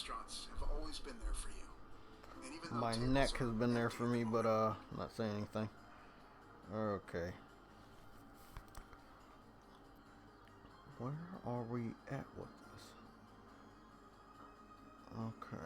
restaurants have always been there for you. And even though My tables neck has are been there empty for at the me, but moment, I'm not saying anything. Okay. Where are we at with this? Okay.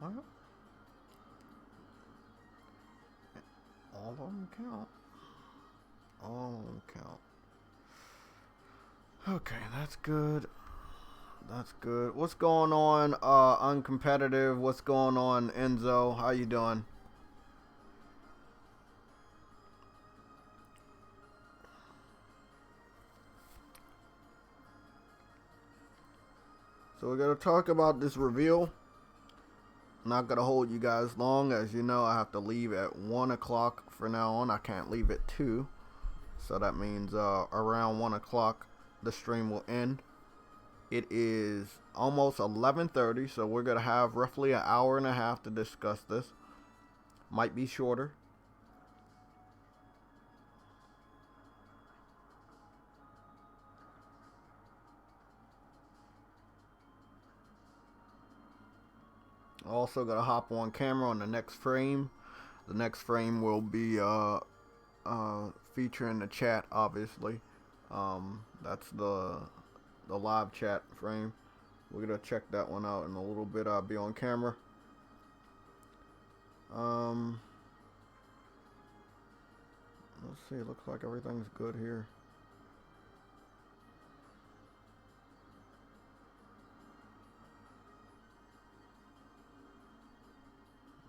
Well, all of them count. All of them count. Okay, that's good. That's good. What's going on, uncompetitive? What's going on, Enzo? How you doing? So we're gonna talk about this reveal. I'm not gonna hold you guys long. As you know, I have to leave at 1 o'clock for now on. I can't leave at 2. So that means around 1 o'clock the stream will end. It is almost 11:30, so we're gonna have roughly an hour and a half to discuss this. Might be shorter. Also gonna hop on camera on the next frame. The next frame will be featuring the chat, obviously. That's the live chat frame. We're gonna check that one out in a little bit. I'll be on camera. Let's see. It looks like everything's good here.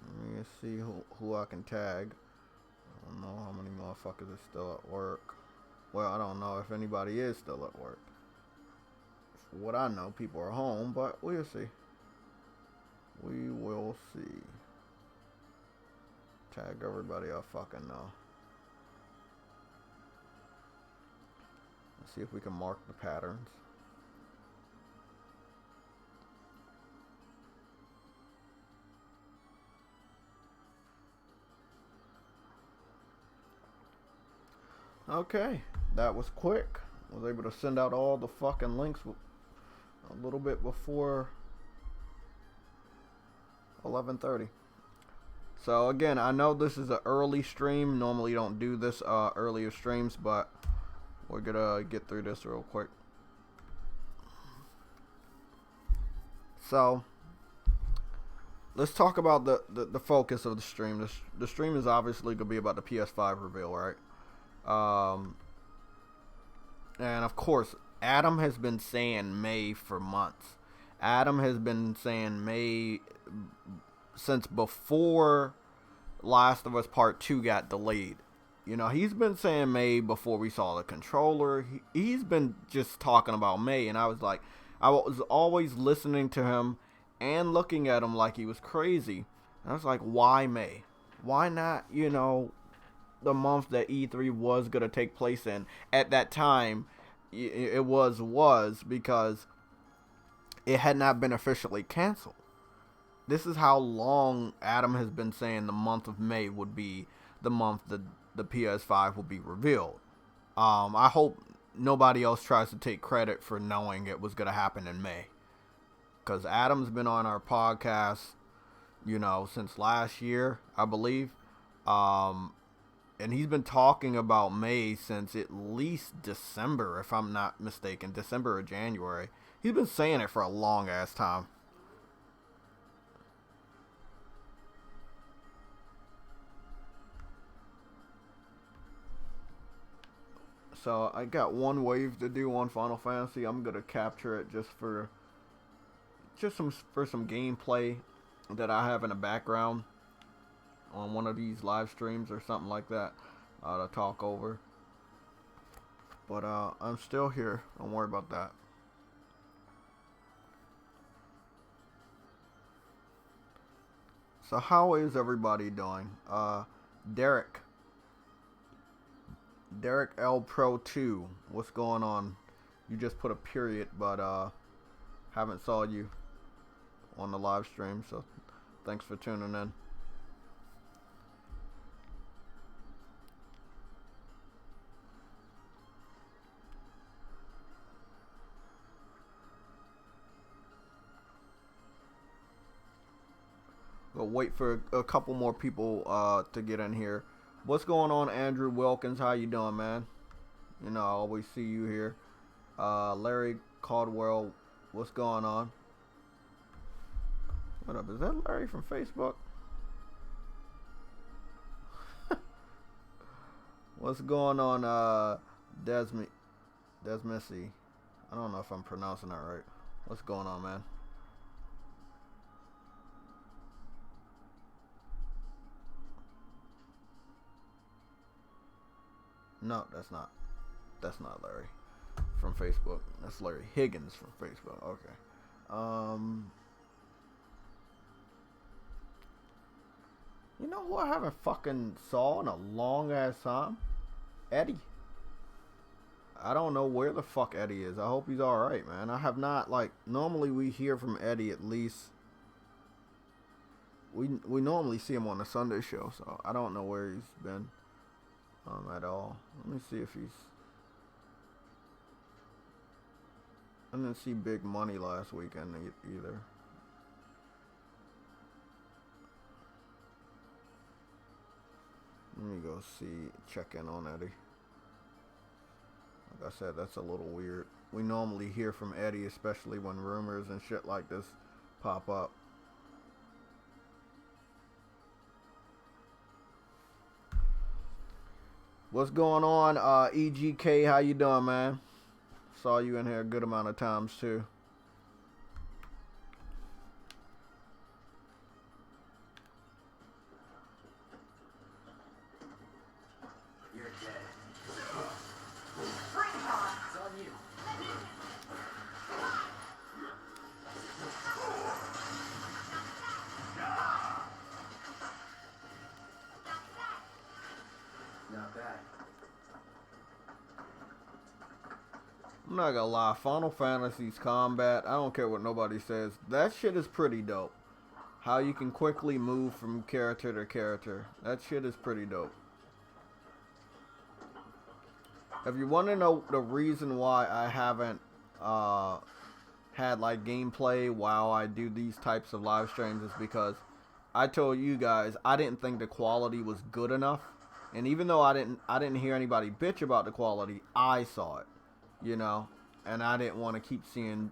Let me see who I can tag. I don't know how many motherfuckers are still at work. Well, I don't know if anybody is still at work. For what I know, people are home, but we'll see. We will see. Tag everybody I fucking know. Let's see if we can mark the patterns. Okay, that was quick. I was able to send out all the fucking links a little bit before 11:30. So again, I know this is an early stream. Normally you don't do this earlier streams, but we're gonna get through this real quick. So let's talk about the focus of the stream. The stream is obviously gonna be about the PS5 reveal, right? And of course, Adam has been saying May for months. Adam has been saying May since before Last of Us Part 2 got delayed. You know, he's been saying May before we saw the controller. He's been just talking about May, and I was like, I was always listening to him and looking at him like he was crazy. And I was like, why May? Why not, you know, the month that E3 was going to take place in? At that time, it was because it had not been officially canceled. This is how long Adam has been saying the month of May would be the month that the PS5 will be revealed. I hope nobody else tries to take credit for knowing it was going to happen in May. Because Adam's been on our podcast, you know, since last year, I believe. And he's been talking about May since at least December, if I'm not mistaken. December or January. He's been saying it for a long ass time. So I got one wave to do on Final Fantasy. I'm gonna capture it for some gameplay that I have in the background on one of these live streams or something like that to talk over. But I'm still here. Don't worry about that. So how is everybody doing? Derek L Pro 2, what's going on? You just put a period, but haven't saw you on the live stream, so thanks for tuning in. We'll wait for a couple more people to get in here. What's going on, Andrew Wilkins? How you doing, man? You know, I always see you here. Larry Caldwell, what's going on? What up? Is that Larry from Facebook? What's going on, Desmissy? I don't know if I'm pronouncing that right. What's going on, man? No, that's not Larry from Facebook. That's Larry Higgins from Facebook. Okay. You know who I haven't fucking saw in a long ass time? Eddie. I don't know where the fuck Eddie is. I hope he's alright, man. I have not, like, normally we hear from Eddie at least. We normally see him on the Sunday show, so I don't know where he's been. At all. Let me see if he's. I didn't see Big Money last weekend either. Let me go check in on Eddie. Like I said, that's a little weird. We normally hear from Eddie, especially when rumors and shit like this pop up. What's going on, EGK? How you doing, man? Saw you in here a good amount of times, too. You're dead. Bring it on. It's on you. Not bad. I'm not gonna lie, Final Fantasy's combat, I don't care what nobody says, that shit is pretty dope. How you can quickly move from character to character. That shit is pretty dope. If you want to know the reason why I haven't had like gameplay while I do these types of live streams is because I told you guys I didn't think the quality was good enough. And even though I didn't hear anybody bitch about the quality, I saw it, you know, and I didn't want to keep seeing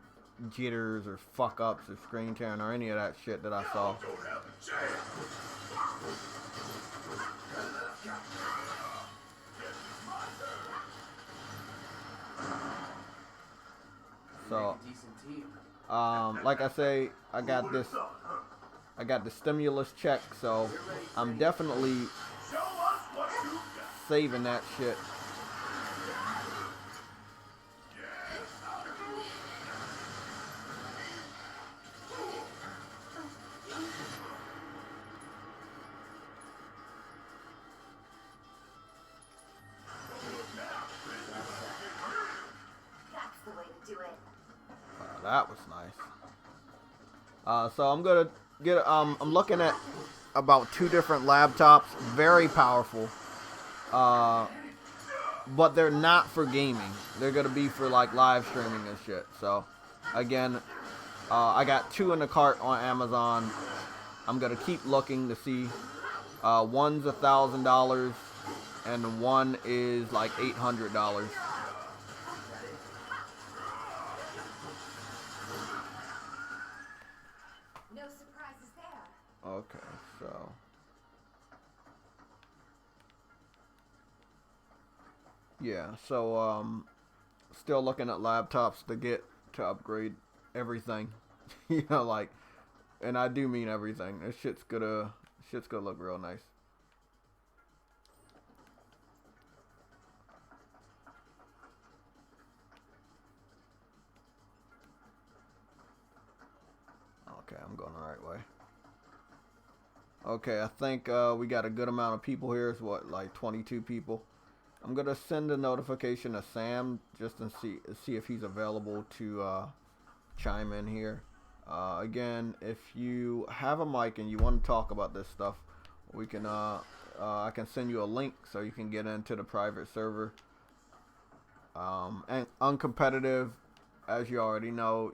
jitters or fuck ups or screen tearing or any of that shit that I saw. So, like I say, I got the stimulus check, so I'm definitely saving that shit. That's the way to do it. That was nice. So I'm gonna get. I'm looking at about 2 different laptops, very powerful. But they're not for gaming. They're gonna be for like live streaming and shit. So, again, I got 2 in the cart on Amazon. I'm gonna keep looking to see. One's $1,000, and one is like $800. No surprises there. Okay, so. Yeah, so still looking at laptops to upgrade everything. You know, like, and I do mean everything. This shit's gonna look real nice. Okay, I'm going the right way. Okay, I think we got a good amount of people here. It's what, like 22 people. I'm gonna send a notification to Sam just to see if he's available to chime in here. Again, if you have a mic and you want to talk about this stuff, we can I can send you a link so you can get into the private server. And uncompetitive, as you already know,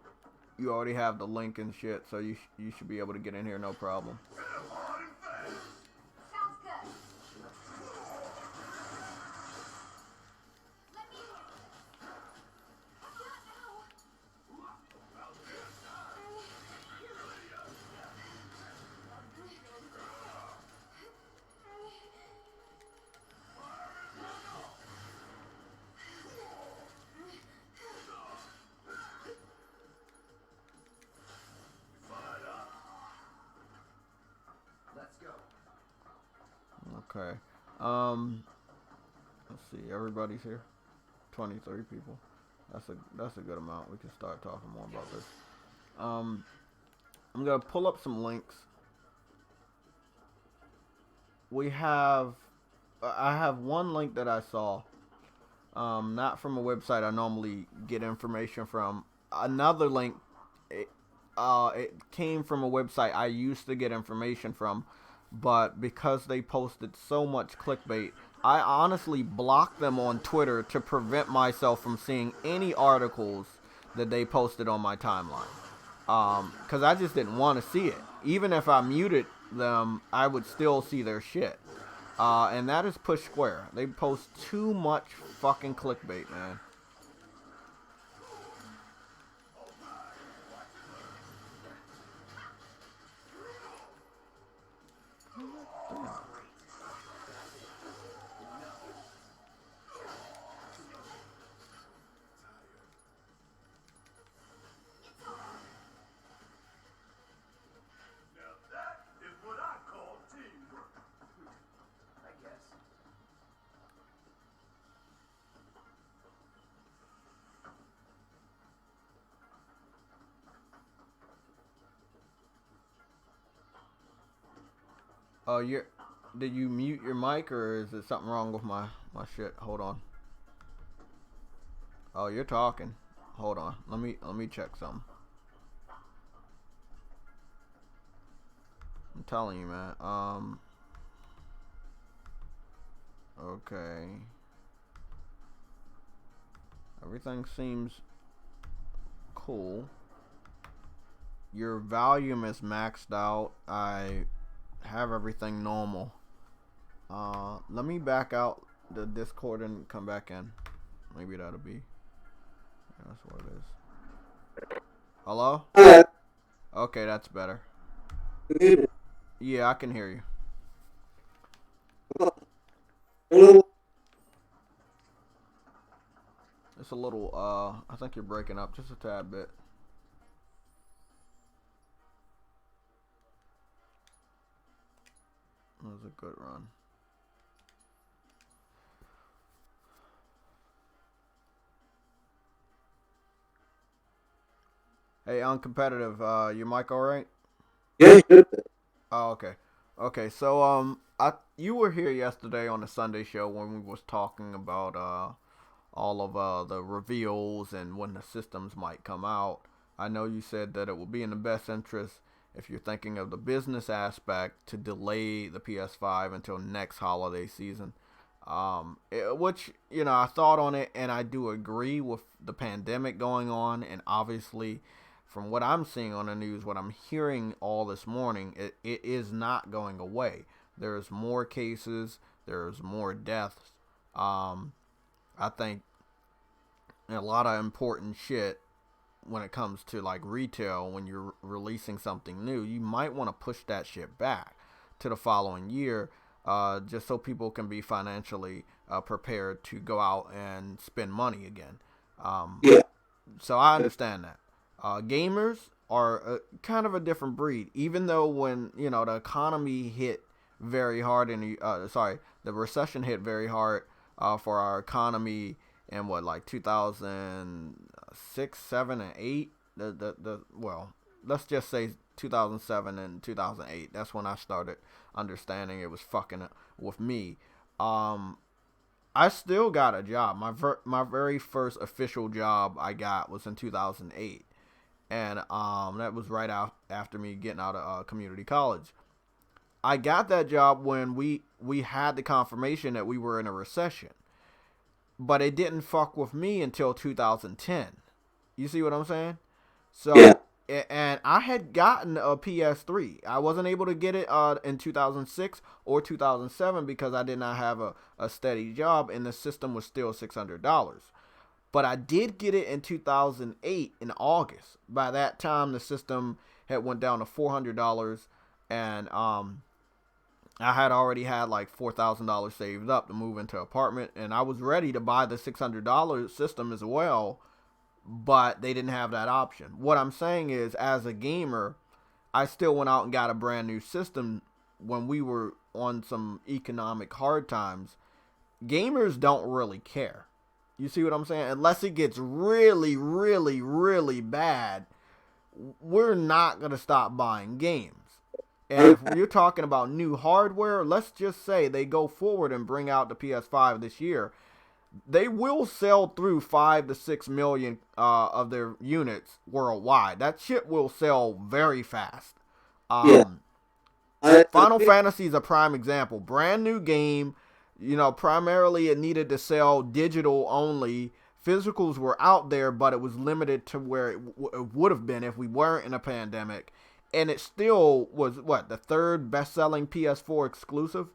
you already have the link and shit, so you should be able to get in here no problem. Sounds good. Let me. Not now. Let's go. Okay. Let's see. Everybody's here. 23 people. That's a good amount. We can start talking more about this. I'm gonna pull up some links. I have one link that I saw. Not from a website I normally get information from. Another link. It came from a website I used to get information from, but because they posted so much clickbait, I honestly blocked them on Twitter to prevent myself from seeing any articles that they posted on my timeline. Because I just didn't want to see it. Even if I muted them, I would still see their shit. And that is Push Square. They post too much fucking clickbait, man. I guess. Oh, did you mute your mic, or is there something wrong with my shit? Hold on. Oh, you're talking. Hold on. Let me check something. I'm telling you, man. Okay. Everything seems cool. Your volume is maxed out. I have everything normal. Let me back out the Discord and come back in. Maybe that'll be. Yeah, that's what it is. Hello? Okay, that's better. Yeah, I can hear you. It's a little, I think you're breaking up just a tad bit. That was a good run. Hey, uncompetitive, your mic all right? Yeah, good. Oh, okay. Okay, so you were here yesterday on the Sunday show when we was talking about all of the reveals and when the systems might come out. I know you said that it would be in the best interest if you're thinking of the business aspect to delay the PS5 until next holiday season. Which, I thought on it and I do agree with the pandemic going on, and obviously from what I'm seeing on the news, what I'm hearing all this morning, it is not going away. There's more cases, there's more deaths. I think a lot of important shit when it comes to like retail. When you're releasing something new, you might want to push that shit back to the following year, just so people can be financially prepared to go out and spend money again. Yeah, So I understand that. Gamers are kind of a different breed. Even though when the economy hit very hard in the recession hit very hard for our economy in what, like 2006, 7, and 8. Well, let's just say 2007 and 2008. That's when I started understanding it was fucking with me. I still got a job. My very first official job I got was in 2008, and that was right after me getting out of community college. I got that job when we had the confirmation that we were in a recession, but it didn't fuck with me until 2010. You see what I'm saying? yeah, So, and I had gotten a PS3. I wasn't able to get it in 2006 or 2007 because I did not have a steady job and the system was still $600. But I did get it in 2008 in August. By that time, the system had went down to $400, and I had already had like $4,000 saved up to move into an apartment, and I was ready to buy the $600 system as well, but they didn't have that option. What I'm saying is, as a gamer, I still went out and got a brand new system when we were on some economic hard times. Gamers don't really care. You see what I'm saying? Unless it gets really, really, really bad, we're not going to stop buying games. And if you're talking about new hardware, let's just say they go forward and bring out the PS5 this year. They will sell through 5 to 6 million of their units worldwide. That shit will sell very fast. yeah. Final Fantasy is a prime example. Brand new game. Primarily it needed to sell digital only. Physicals were out there, but it was limited to where it would have been if we weren't in a pandemic. And it still was, the third best-selling PS4 exclusive.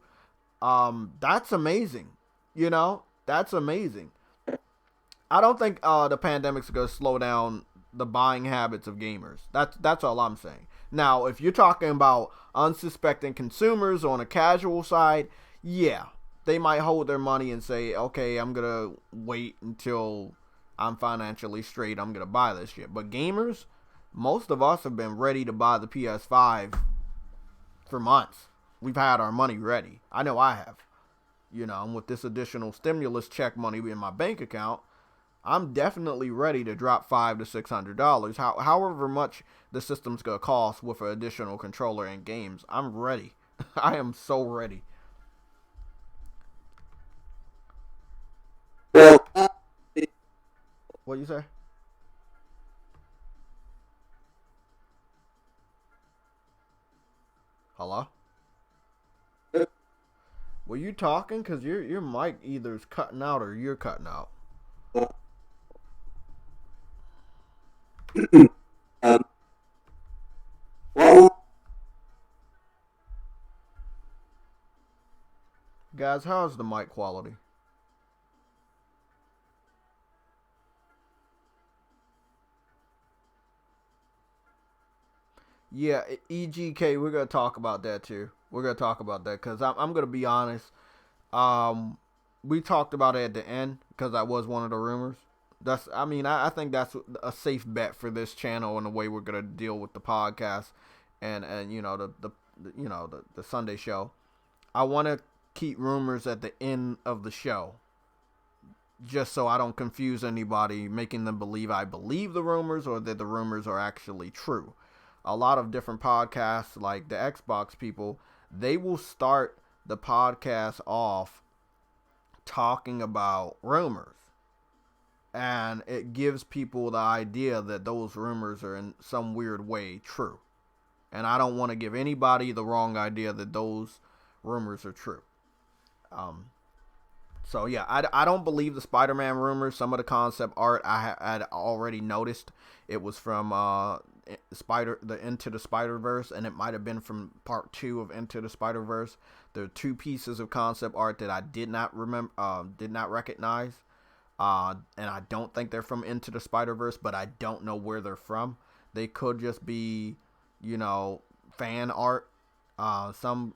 That's amazing. That's amazing. I don't think the pandemic's going to slow down the buying habits of gamers. That's all I'm saying. Now, if you're talking about unsuspecting consumers on a casual side, yeah, they might hold their money and say, okay, I'm going to wait until I'm financially straight. I'm going to buy this shit. But gamers, most of us have been ready to buy the PS5 for months. We've had our money ready. I know I have. And with this additional stimulus check money in my bank account, I'm definitely ready to drop $500 to $600. However much the system's gonna cost with an additional controller and games, I'm ready. I am so ready. Well, What you say? Hello? Were you talking? Cause your mic either is cutting out or you're cutting out. um, well, Guys, how's the mic quality? Yeah, EGK, we're going to talk about that too. We're going to talk about that because I'm going to be honest. We talked about it at the end because that was one of the rumors. I think that's a safe bet for this channel and the way we're going to deal with the podcast and the Sunday show. I want to keep rumors at the end of the show just so I don't confuse anybody, making them believe I believe the rumors or that the rumors are actually true. A lot of different podcasts, like the Xbox people, they will start the podcast off talking about rumors. And it gives people the idea that those rumors are in some weird way true. And I don't want to give anybody the wrong idea that those rumors are true. So yeah, I don't believe the Spider-Man rumors. Some of the concept art I had already noticed. It was from Into the Spider-Verse, and it might have been from part 2 of Into the Spider-Verse. There are 2 pieces of concept art that I did not recognize. And I don't think they're from Into the Spider-Verse, but I don't know where they're from. They could just be, fan art. Some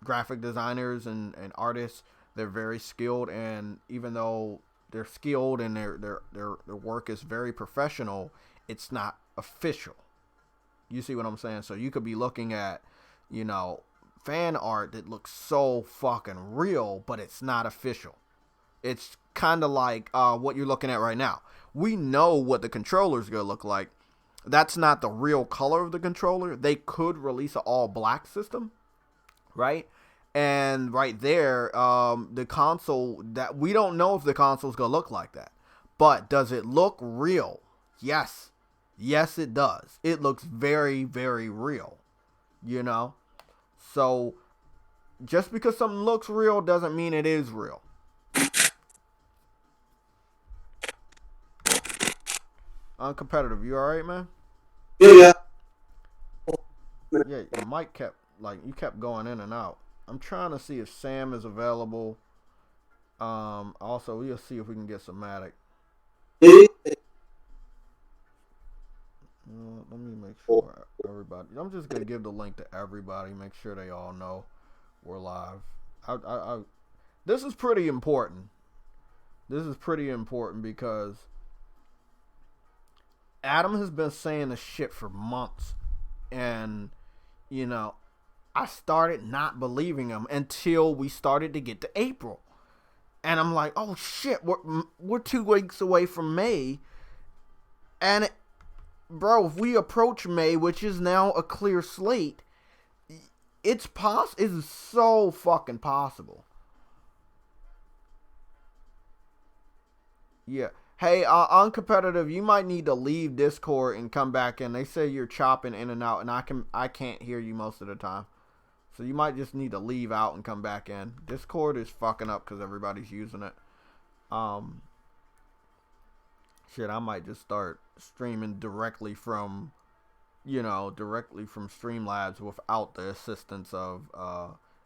graphic designers and artists, they're very skilled, and even though they're skilled and their work is very professional, it's not official. You see what I'm saying? So you could be looking at, fan art that looks so fucking real, but it's not official. It's kind of like what you're looking at right now. We know what the controller's going to look like. That's not the real color of the controller. They could release an all black system, right? And right there, the console, that we don't know if the console's going to look like that. But does it look real? Yes. Yes, it does. It looks very, very real, So just because something looks real doesn't mean it is real. Uncompetitive, you alright, man? Yeah. Yeah, your mic kept going in and out. I'm trying to see if Sam is available. Also, we'll see if we can get some Matic. Let me make sure everybody. I'm just gonna give the link to everybody. Make sure they all know we're live. This is pretty important. This is pretty important because Adam has been saying this shit for months, and I started not believing him until we started to get to April. And I'm like, oh shit, we're 2 weeks away from May. And bro, if we approach May, which is now a clear slate, it's so fucking possible. Yeah. Hey, Uncompetitive, you might need to leave Discord and come back in. They say you're chopping in and out, and I can't hear you most of the time. So you might just need to leave out and come back in. Discord is fucking up because everybody's using it. Shit, I might just start streaming directly from Streamlabs without the assistance of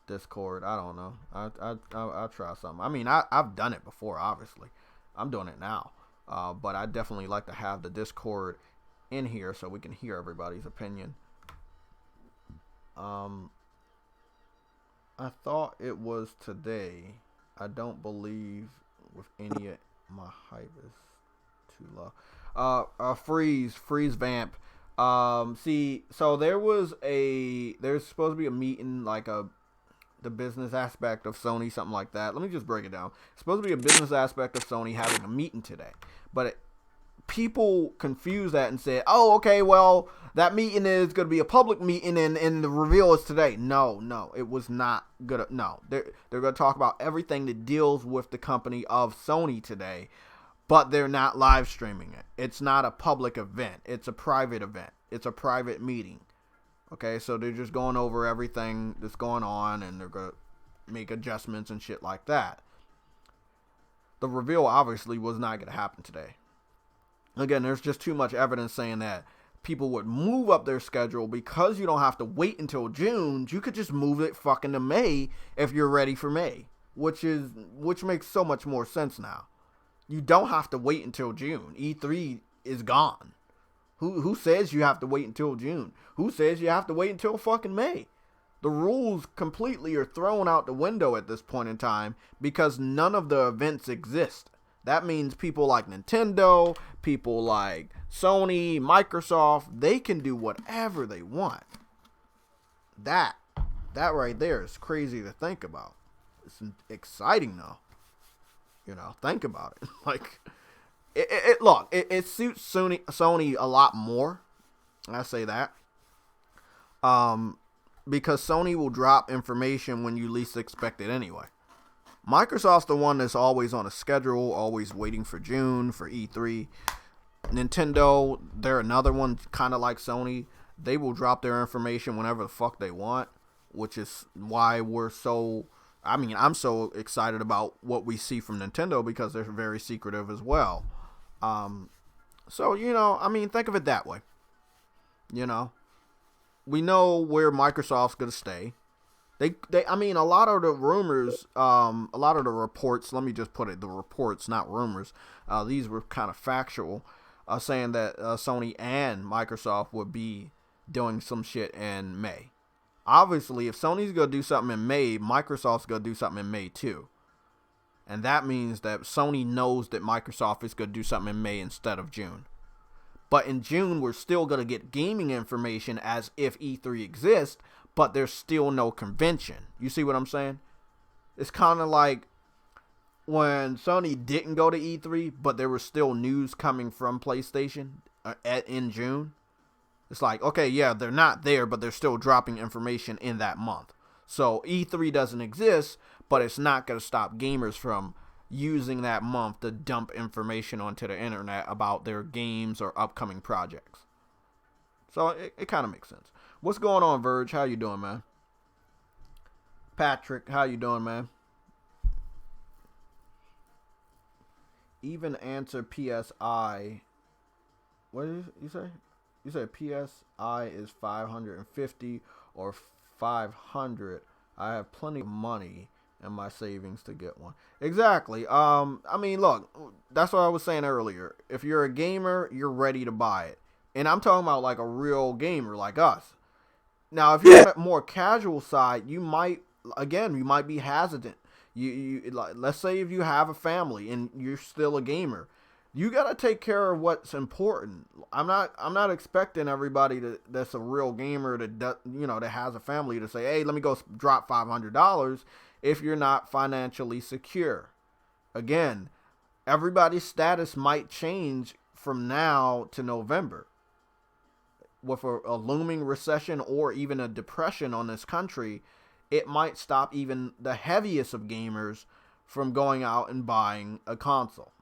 Discord. I don't know. I'll try something. I mean, I've done it before, obviously. I'm doing it now. But I definitely like to have the Discord in here so we can hear everybody's opinion. I thought it was today. I don't believe with any of my hype is too low. Freeze vamp. See, so there's supposed to be a meeting, like the business aspect of Sony, something like that. Let me just break it down. It's supposed to be a business aspect of Sony having a meeting today, but people confuse that and say, oh, okay, well, that meeting is going to be a public meeting and the reveal is today. No, it was not good. No, they're going to talk about everything that deals with the company of Sony today, but they're not live streaming it. It's not a public event. It's a private event. It's a private meeting. Okay, so they're just going over everything that's going on, and they're going to make adjustments and shit like that. The reveal obviously was not going to happen today. Again, there's just too much evidence saying that people would move up their schedule because you don't have to wait until June. You could just move it fucking to May if you're ready for May, which makes so much more sense now. You don't have to wait until June. E3 is gone. Who says you have to wait until June? Who says you have to wait until fucking May? The rules completely are thrown out the window at this point in time because none of the events exist. That means people like Nintendo, people like Sony, Microsoft, they can do whatever they want. That right there is crazy to think about. It's exciting though. Think about it. Like, it suits Sony a lot more. I say that. Because Sony will drop information when you least expect it anyway. Microsoft's the one that's always on a schedule, always waiting for June, for E3. Nintendo, they're another one kind of like Sony. They will drop their information whenever the fuck they want, which is why I'm so excited about what we see from Nintendo, because they're very secretive as well. So, think of it that way. We know where Microsoft's going to stay. A lot of the rumors, a lot of the reports, let me just put it, the reports, not rumors, these were kind of factual, saying that Sony and Microsoft would be doing some shit in May. Obviously, if Sony's going to do something in May, Microsoft's going to do something in May too. And that means that Sony knows that Microsoft is going to do something in May instead of June. But in June, we're still going to get gaming information as if E3 exists, but there's still no convention. You see what I'm saying? It's kind of like when Sony didn't go to E3, but there was still news coming from PlayStation in June. It's like, okay, yeah, they're not there, but they're still dropping information in that month. So E3 doesn't exist, but it's not going to stop gamers from using that month to dump information onto the internet about their games or upcoming projects. So it kind of makes sense. What's going on, Verge? How you doing, man? Patrick, how you doing, man? Even answer PSI. What did you say? You said PSI is 550 or 500. I have plenty of money in my savings to get one. Exactly. Look, that's what I was saying earlier. If you're a gamer, you're ready to buy it. And I'm talking about like a real gamer like us. Now, if you're on a more casual side, you might be hesitant. Let's say if you have a family and you're still a gamer, you got to take care of what's important. I'm not expecting everybody that's a real gamer that has a family to say, hey, let me go drop $500 if you're not financially secure. Again, everybody's status might change from now to November. With a looming recession or even a depression on this country, it might stop even the heaviest of gamers from going out and buying a console.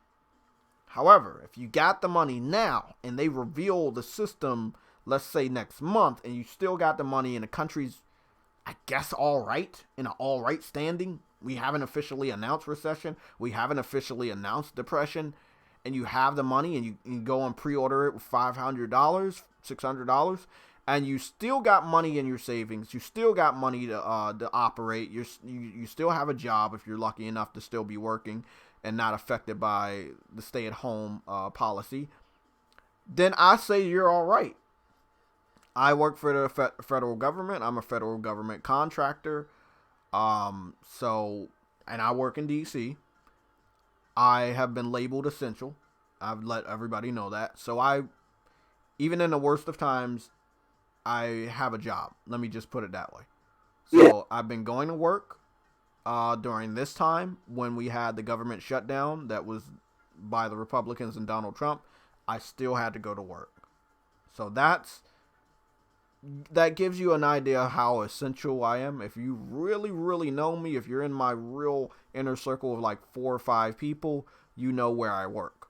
However, if you got the money now and they reveal the system, let's say next month, and you still got the money and the country's, I guess, in an all right standing, we haven't officially announced recession, we haven't officially announced depression, and you have the money and you go and pre-order it with $500, $600, and you still got money in your savings, you still got money to operate, you still have a job if you're lucky enough to still be working and not affected by the stay-at-home policy, then I say you're all right. I work for the federal government. I'm a federal government contractor. And I work in D.C. I have been labeled essential. I've let everybody know that. So even in the worst of times, I have a job. Let me just put it that way. So I've been going to work during this time when we had the government shutdown that was by the Republicans and Donald Trump. I still had to go to work. So that gives you an idea how essential I am. If you really, really know me, if you're in my real inner circle of like 4 or 5 people, you know where I work.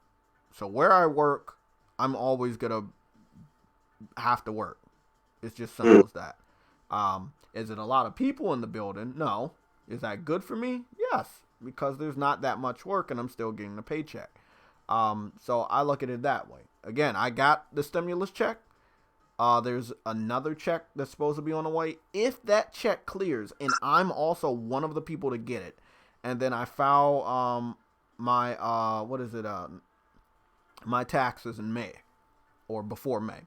So where I work, I'm always going to have to work. It's just simple as that. Is it a lot of people in the building? No. Is that good for me? Yes, because there's not that much work and I'm still getting a paycheck. So I look at it that way. Again, I got the stimulus check. There's another check that's supposed to be on the way. If that check clears, and I'm also one of the people to get it, and then I file my my taxes in May or before May,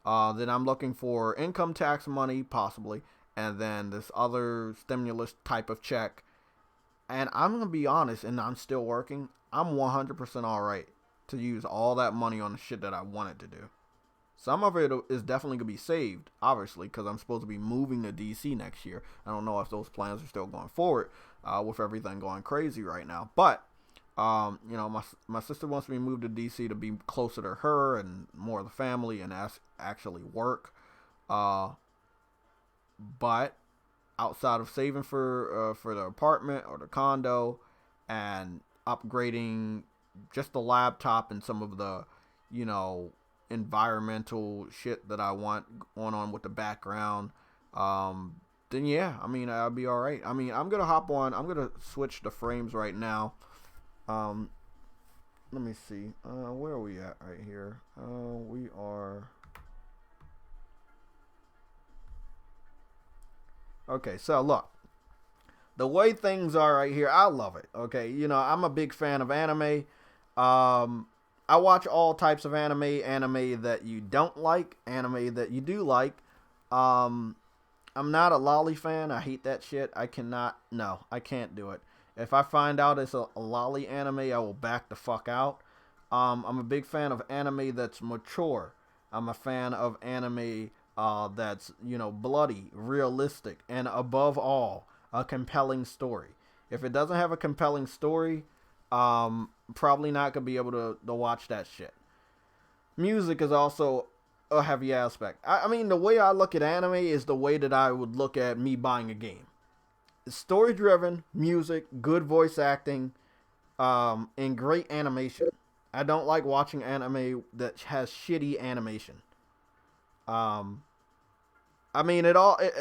then I'm looking for income tax money possibly, and then this other stimulus type of check. And I'm gonna be honest, and I'm still working. I'm 100% all right to use all that money on the shit that I wanted to do. Some of it is definitely going to be saved, obviously, because I'm supposed to be moving to D.C. next year. I don't know if those plans are still going forward with everything going crazy right now. But You know, my sister wants me to move to DC to be closer to her and more of the family and actually work. But outside of saving for the apartment or the condo and upgrading just the laptop and some of the, you know, environmental shit that I want going on with the background, then yeah, I mean, I'll be all right. I mean, I'm gonna switch the frames right now. Let me see. Where are we at right here? We are. Okay, so look. The way things are right here, I love it. Okay, you know, I'm a big fan of anime. I watch all types of anime that you don't like, anime that you do like. I'm not a lolly fan. I hate that shit. I can't do it. If I find out it's a lolly anime, I will back the fuck out. I'm a big fan of anime that's mature. I'm a fan of anime that's, you know, bloody, realistic, and above all, a compelling story. If it doesn't have a compelling story, probably not gonna be able to watch that shit. Music is also a heavy aspect. I mean, the way I look at anime is the way that I would look at me buying a game. Story driven, music, good voice acting, and great animation. I don't like watching anime that has shitty animation. I mean,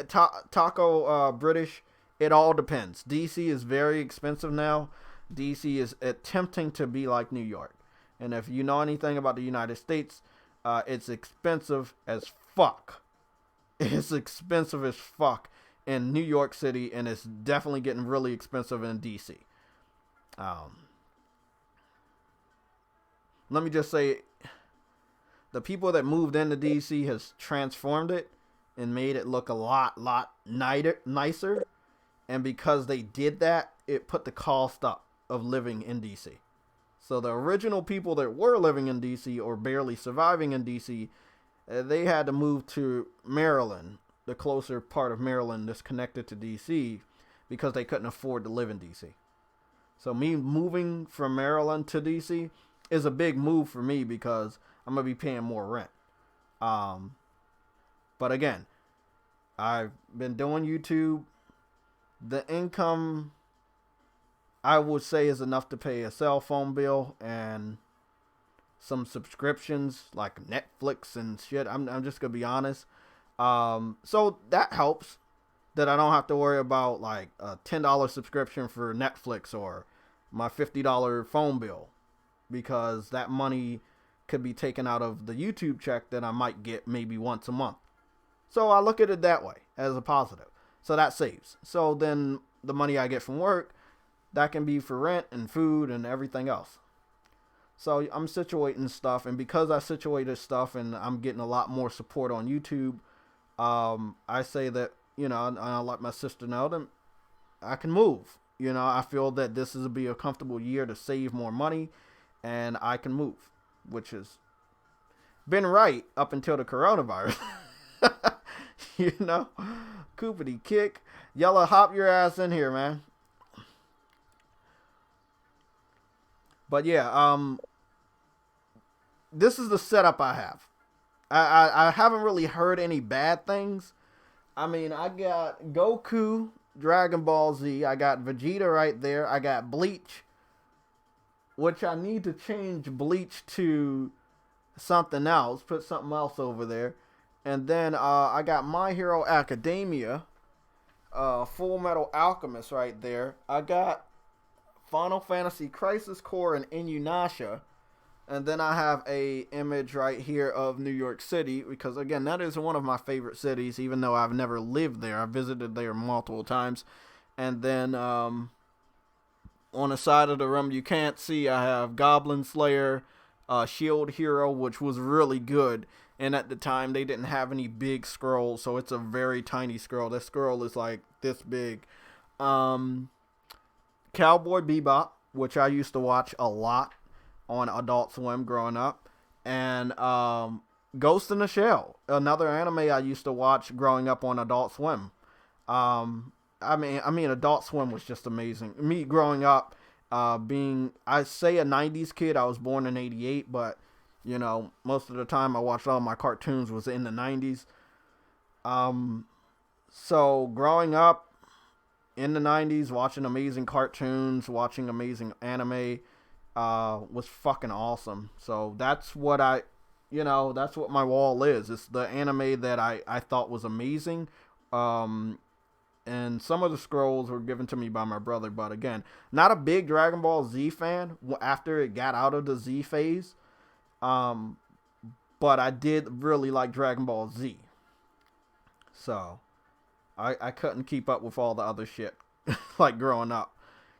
Taco British, it all depends. DC is very expensive now. DC is attempting to be like New York. And if you know anything about the United States, it's expensive as fuck. It's expensive as fuck in New York City, and it's definitely getting really expensive in DC. Let me just say, the people that moved into DC has transformed it and made it look a lot nicer. And because they did that, it put the cost up of living in DC. So the original people that were living in DC or barely surviving in DC, they had to move to Maryland, the closer part of Maryland that's connected to DC, because they couldn't afford to live in DC. So me moving from Maryland to DC is a big move for me because I'm going to be paying more rent. But again, I've been doing YouTube. The income, I would say, is enough to pay a cell phone bill and some subscriptions like Netflix and shit. I'm just going to be honest. So that helps that I don't have to worry about like a $10 subscription for Netflix or my $50 phone bill, because that money could be taken out of the YouTube check that I might get maybe once a month. So I look at it that way as a positive. So that saves. So then the money I get from work, that can be for rent and food and everything else. So I'm situating stuff, and because I situated stuff and I'm getting a lot more support on YouTube, I say that, you know, and I let my sister know that I can move. You know, I feel that this is be a comfortable year to save more money, and I can move, which has been right up until the coronavirus. You know, Coopity kick, Yellow, hop your ass in here, man. But yeah, this is the setup I have. I haven't really heard any bad things. I mean, I got Goku, Dragon Ball Z. I got Vegeta right there. I got Bleach, which I need to change Bleach to something else. Put something else over there. And then I got My Hero Academia, Full Metal Alchemist right there. I got Final Fantasy Crisis Core and Inuyasha. And then I have a image right here of New York City, because again, that is one of my favorite cities, even though I've never lived there. I've visited there multiple times. And then on the side of the room you can't see, I have Goblin Slayer, Shield Hero, which was really good. And at the time, they didn't have any big scrolls, so it's a very tiny scroll. This scroll is like this big. Cowboy Bebop, which I used to watch a lot on Adult Swim growing up. And Ghost in the Shell, another anime I used to watch growing up on Adult Swim. I mean, Adult Swim was just amazing. Me growing up I say a 90s kid, I was born in 88, but, you know, most of the time I watched all my cartoons was in the 90s. So growing up in the 90s, watching amazing cartoons, watching amazing anime, was fucking awesome. So that's what that's what my wall is. It's the anime that I thought was amazing. And some of the scrolls were given to me by my brother, but again, not a big Dragon Ball Z fan after it got out of the Z phase. But I did really like Dragon Ball Z. So I couldn't keep up with all the other shit like growing up,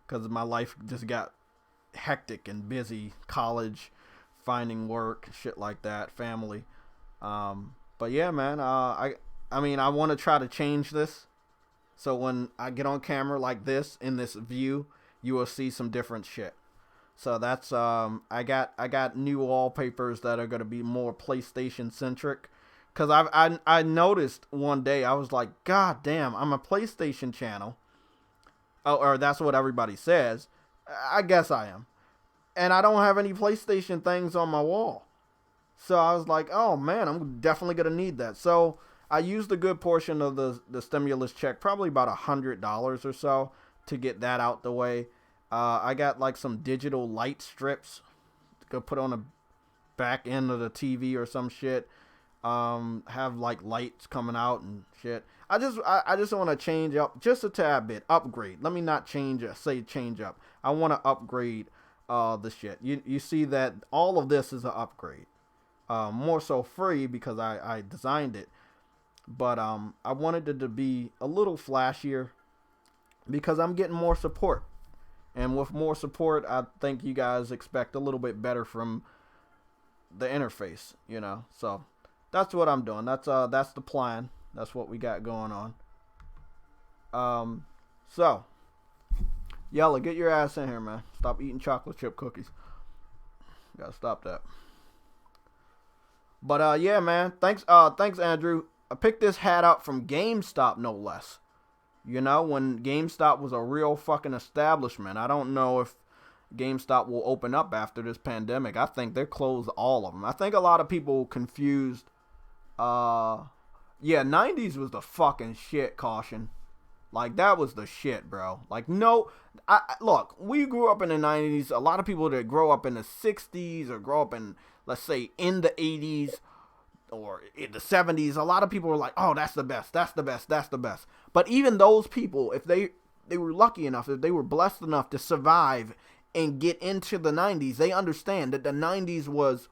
because my life just got hectic and busy, college, finding work, shit like that, family. But yeah, man, I mean, I want to try to change this. So when I get on camera like this, in this view, you will see some different shit. So that's, I got new wallpapers that are going to be more PlayStation centric. Cause I noticed one day, I was like, God damn, I'm a PlayStation channel. Oh, or that's what everybody says. I guess I am. And I don't have any PlayStation things on my wall. So I was like, oh man, I'm definitely going to need that. So I used a good portion of the stimulus check, probably about $100 or so, to get that out the way. I got like some digital light strips to go put on the back end of the TV or some shit. Have like lights coming out and shit. I just want to change up just a tad bit, upgrade. Let me not change up. I want to upgrade the shit. You see that all of this is an upgrade. More so free because I designed it. But I wanted it to be a little flashier because I'm getting more support. And with more support, I think you guys expect a little bit better from the interface, you know. So that's what I'm doing. That's the plan. That's what we got going on. So Yella, get your ass in here, man. Stop eating chocolate chip cookies. Gotta stop that. But yeah, man. Thanks Andrew. I picked this hat up from GameStop, no less. You know, when GameStop was a real fucking establishment. I don't know if GameStop will open up after this pandemic. I think they're closed, all of them. I think a lot of people confused. Yeah, 90s was the fucking shit, Caution. Like, that was the shit, bro. Like, no, look, we grew up in the 90s. A lot of people that grow up in the 60s or grow up in, let's say, in the 80s or in the 70s, a lot of people were like, oh, that's the best, that's the best, that's the best. But even those people, if they were lucky enough, if they were blessed enough to survive and get into the 90s, they understand that the 90s was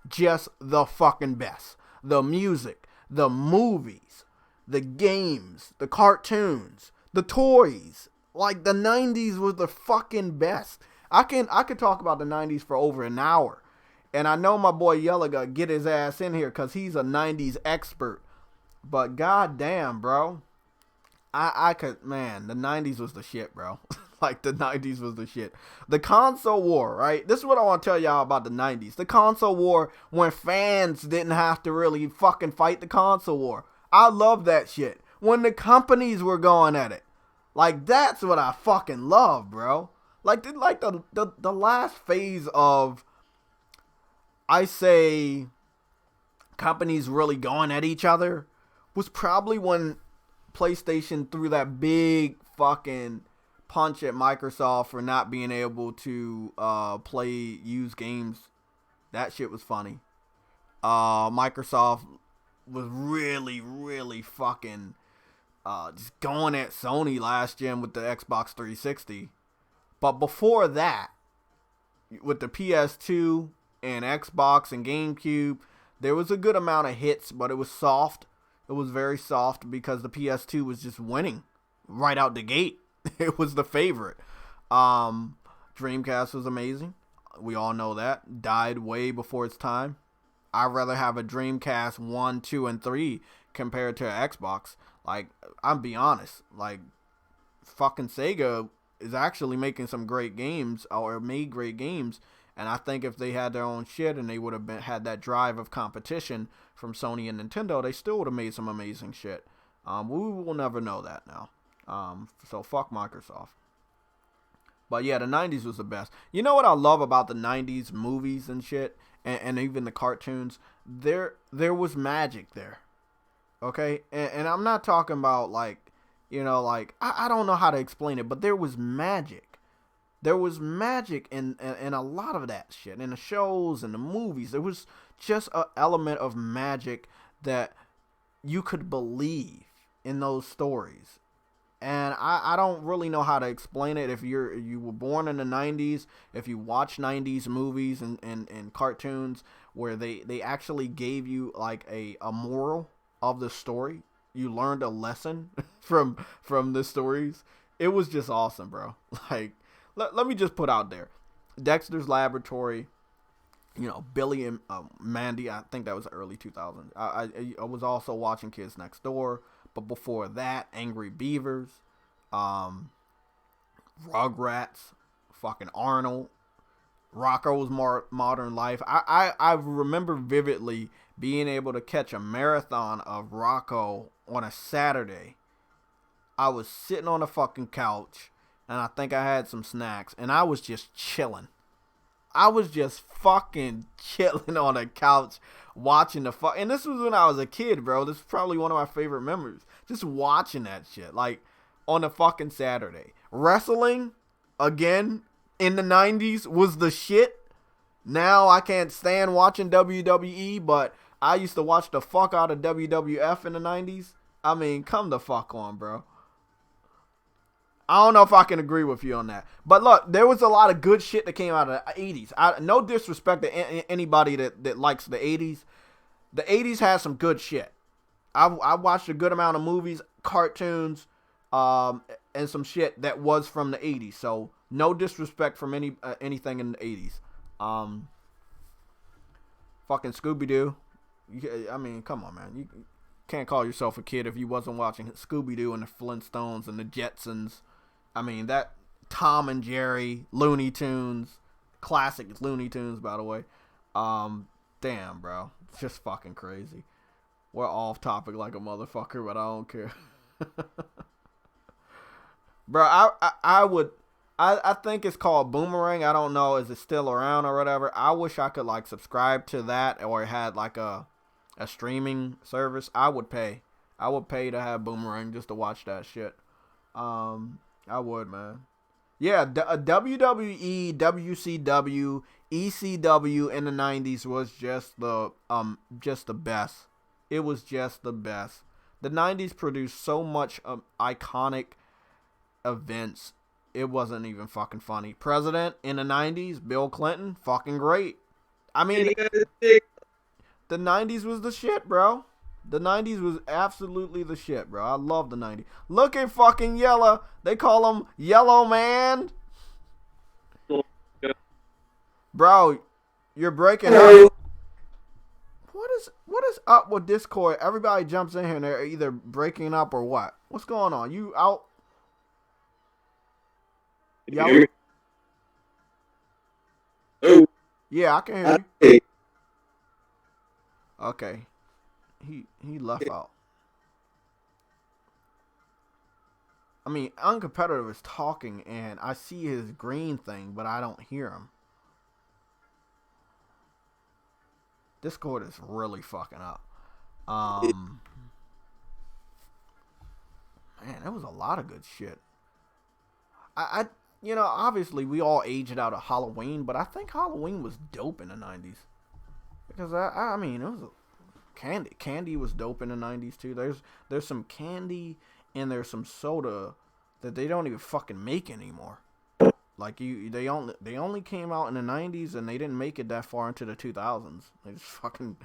just the fucking best. The music, the movies, the games, the cartoons, the toys. Like, the 90s was the fucking best. I could talk about the 90s for over an hour. And I know my boy Yella gonna get his ass in here because he's a 90s expert. But goddamn, bro. I could, man, the 90s was the shit, bro. Like, the 90s was the shit. The console war, right? This is what I want to tell y'all about the 90s. The console war, when fans didn't have to really fucking fight the console war. I love that shit. When the companies were going at it. Like, that's what I fucking love, bro. Like the last phase of, I say, companies really going at each other was probably when PlayStation threw that big fucking punch at Microsoft for not being able to play used games. That shit was funny. Microsoft was really fucking just going at Sony last gen with the Xbox 360. But before that, with the PS2 and Xbox and GameCube, there was a good amount of hits, but it was soft. It was very soft because the PS2 was just winning right out the gate. It was the favorite. Dreamcast was amazing. We all know that. Died way before its time. I'd rather have a Dreamcast 1, 2, and 3 compared to an Xbox. Like, I'll be honest. Like, fucking Sega is actually making some great games, or made great games. And I think if they had their own shit and they would have had that drive of competition from Sony and Nintendo, they still would have made some amazing shit. We will never know that now. So fuck Microsoft. But yeah, the 90s was the best. You know what I love about the 90s movies and shit, and even the cartoons? There was magic there. Okay? And I'm not talking about like, you know, like, I don't know how to explain it, but there was magic. There was magic in a lot of that shit. In the shows and the movies. There was just an element of magic that you could believe in those stories. And I don't really know how to explain it. If you were born in the 90s, if you watch 90s movies and cartoons where they actually gave you like a moral of the story, you learned a lesson from the stories. It was just awesome, bro. Like, let me just put out there, Dexter's Laboratory, you know, Billy and Mandy. I think that was early 2000s. I was also watching Kids Next Door. But before that, Angry Beavers, Rugrats, fucking Arnold, Rocko's Modern Life. I remember vividly being able to catch a marathon of Rocko on a Saturday. I was sitting on a fucking couch, and I think I had some snacks, and I was just chilling. I was just fucking chilling on a couch watching the fuck. And this was when I was a kid, bro. This is probably one of my favorite memories. Just watching that shit. Like, on a fucking Saturday. Wrestling, again, in the 90s was the shit. Now I can't stand watching WWE, but I used to watch the fuck out of WWF in the 90s. I mean, come the fuck on, bro. I don't know if I can agree with you on that. But look, there was a lot of good shit that came out of the 80s. No disrespect to anybody that likes the 80s. The 80s had some good shit. I watched a good amount of movies, cartoons, and some shit that was from the 80s. So no disrespect from anything in the 80s. Fucking Scooby-Doo. I mean, come on, man. You can't call yourself a kid if you wasn't watching Scooby-Doo and the Flintstones and the Jetsons. I mean, that Tom and Jerry, Looney Tunes, classic Looney Tunes, by the way. Damn, bro. It's just fucking crazy. We're off topic like a motherfucker, but I don't care. Bro, I think it's called Boomerang. I don't know. Is it still around or whatever? I wish I could, like, subscribe to that or it had, like, a streaming service. I would pay. I would pay to have Boomerang just to watch that shit. I would, man. Yeah, WWE, WCW, ECW in the 90s was just the best. It was just the best. The 90s produced so much iconic events. It wasn't even fucking funny. President in the 90s, Bill Clinton, fucking great. I mean, the 90s was the shit, bro. The 90s was absolutely the shit, bro. I love the 90s. Look at fucking Yellow. They call him Yellow Man. Bro, you're breaking up. What is up with Discord? Everybody jumps in here and they're either breaking up or what? What's going on? You out? Yellow? Oh, Yeah, I can hear you. Okay. He left out. I mean, Uncompetitive is talking and I see his green thing, but I don't hear him. Discord is really fucking up. Man, there was a lot of good shit. I you know, obviously we all aged out of Halloween, but I think Halloween was dope in the 90s. Because I mean, it was Candy was dope in the 90s too. There's some candy and there's some soda that they don't even fucking make anymore. Like they only came out in the 90s and they didn't make it that far into the 2000s. They just fucking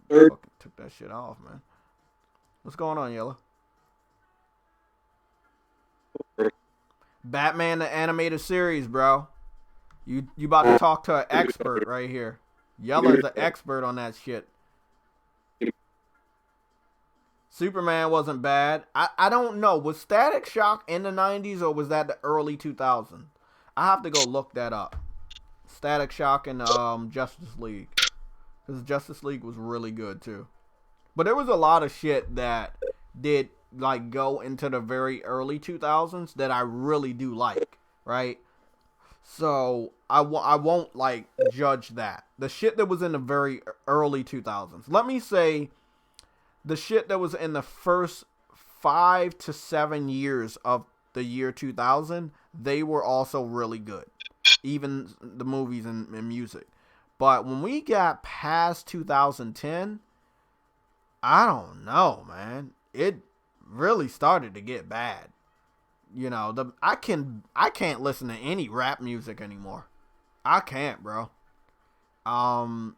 took that shit off, man. What's going on, Yellow? Batman the animated series, bro. You about to talk to an expert right here. Yellow's the expert on that shit. Superman wasn't bad. I don't know. Was Static Shock in the 90s or was that the early 2000s? I have to go look that up. Static Shock and Justice League. Because Justice League was really good too. But there was a lot of shit that did like go into the very early 2000s that I really do like. right? So I won't like judge that. The shit that was in the very early 2000s. Let me say the shit that was in the first 5 to 7 years of the year 2000, they were also really good. Even the movies and music. But when we got past 2010, I don't know, man. It really started to get bad. You know, I can't listen to any rap music anymore. I can't, bro. I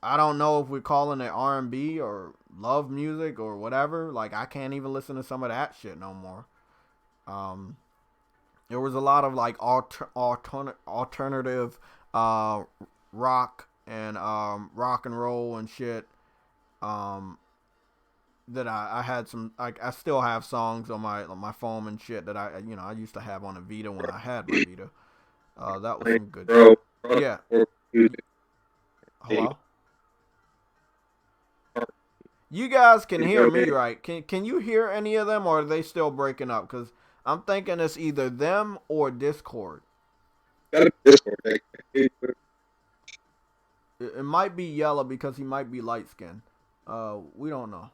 don't know if we're calling it R&B or love music or whatever. Like, I can't even listen to some of that shit no more. There was a lot of like alternative rock and rock and roll and shit. That I had some, like, I still have songs on my phone and shit that I used to have on a Vita when I had my Vita. That was some good shit. Yeah. Hello? You guys can hear me, right? Can you hear any of them, or are they still breaking up? Because I'm thinking it's either them or Discord. It might be yellow because he might be light skinned. We don't know.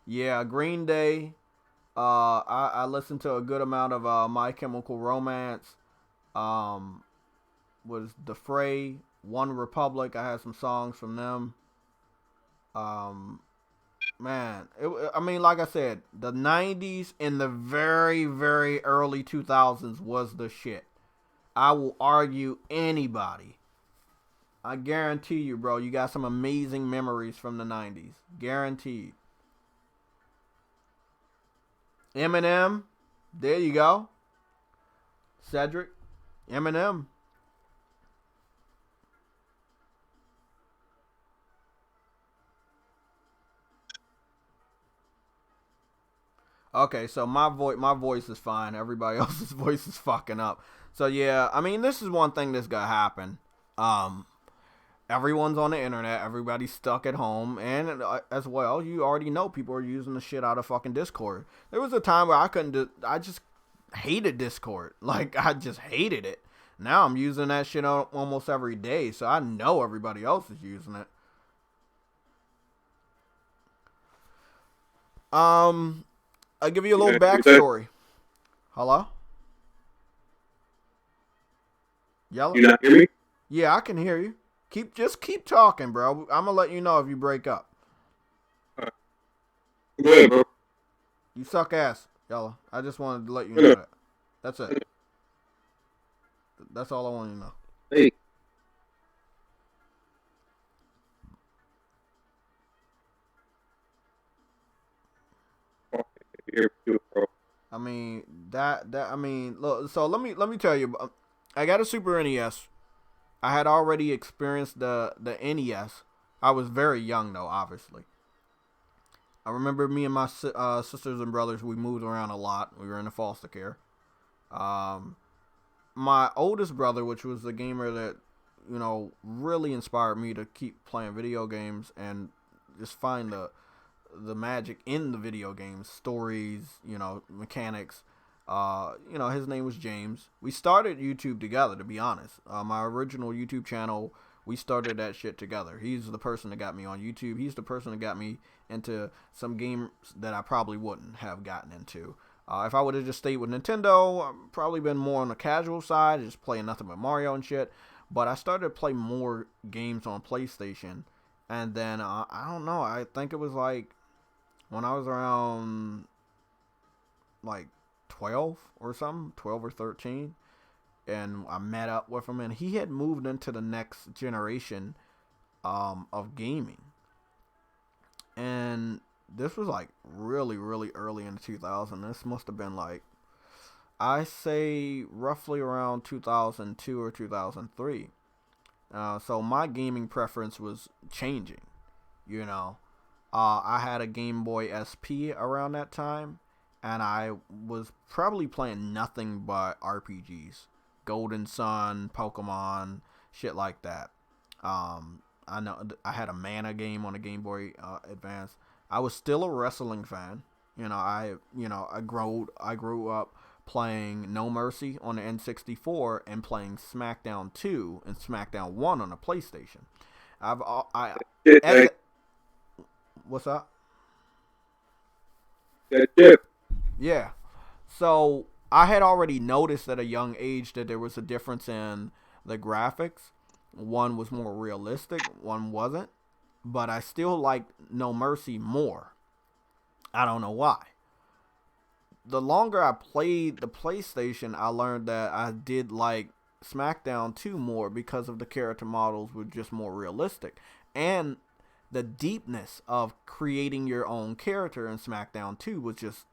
Yeah, Green Day. I listened to a good amount of My Chemical Romance. Was The Fray, One Republic. I had some songs from them. Man, I mean, like I said, the 90s and the very, very early 2000s was the shit. I will argue anybody. I guarantee you, bro, you got some amazing memories from the 90s. Guaranteed. Eminem, there you go. Cedric, Eminem. Okay, so my voice is fine. Everybody else's voice is fucking up. So yeah, I mean, this is one thing that's gonna happen. Everyone's on the internet. Everybody's stuck at home, and as well, you already know people are using the shit out of fucking Discord. There was a time where I just hated Discord. Like, I just hated it. Now I'm using that shit almost every day, so I know everybody else is using it. I'll give you a little backstory. Hello? Yellow? You not hear me? Yeah, I can hear you. Just keep talking, bro. I'm gonna let you know if you break up. Go ahead, bro. You suck ass, Yellow. I just wanted to let you know that. That's it. That's all I want you to know. Hey. I mean look, so let me tell you, I got a Super NES. I had already experienced the NES. I was very young though, obviously. I remember me and my sisters and brothers, we moved around a lot. We were in foster care. My oldest brother, which was the gamer that, really inspired me to keep playing video games and just find the magic in the video games, stories, mechanics. His name was James. We started YouTube together, to be honest. My original YouTube channel, we started that shit together. He's the person that got me on YouTube. He's the person that got me into some games that I probably wouldn't have gotten into. If I would have just stayed with Nintendo, I'd probably been more on the casual side, just playing nothing but Mario and shit. But I started to play more games on PlayStation. And then, I don't know, I think it was like when I was around like 12 or something, 12 or 13, and I met up with him, and he had moved into the next generation of gaming. And this was like really, really early in 2000. This must have been like, I say roughly around 2002 or 2003. So my gaming preference was changing, I had a Game Boy SP around that time, and I was probably playing nothing but RPGs. Golden Sun, Pokemon, shit like that. I know I had a Mana game on a Game Boy Advance. I was still a wrestling fan. I grew up playing No Mercy on the N64 and playing SmackDown 2 and SmackDown 1 on the PlayStation. What's up? Yeah. So I had already noticed at a young age that there was a difference in the graphics. One was more realistic, one wasn't. But I still liked No Mercy more. I don't know why. The longer I played the PlayStation, I learned that I did like SmackDown 2 more because of the character models were just more realistic. And the deepness of creating your own character in SmackDown 2 was just,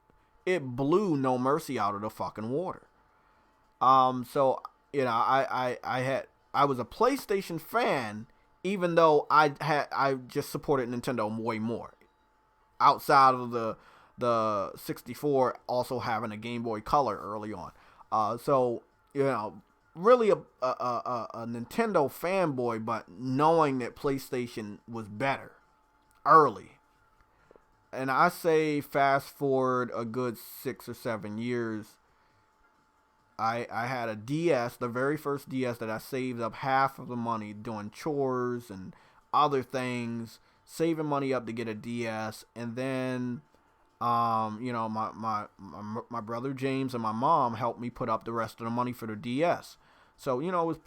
it blew No Mercy out of the fucking water. So, I was a PlayStation fan, even though I just supported Nintendo way more. Outside of the 64 also having a Game Boy Color early on. So, really a Nintendo fanboy, but knowing that PlayStation was better early. And I say fast forward a good 6 or 7 years, I had a DS, the very first DS that I saved up half of the money doing chores and other things, saving money up to get a DS, and then my brother James and my mom helped me put up the rest of the money for the DS. So, it was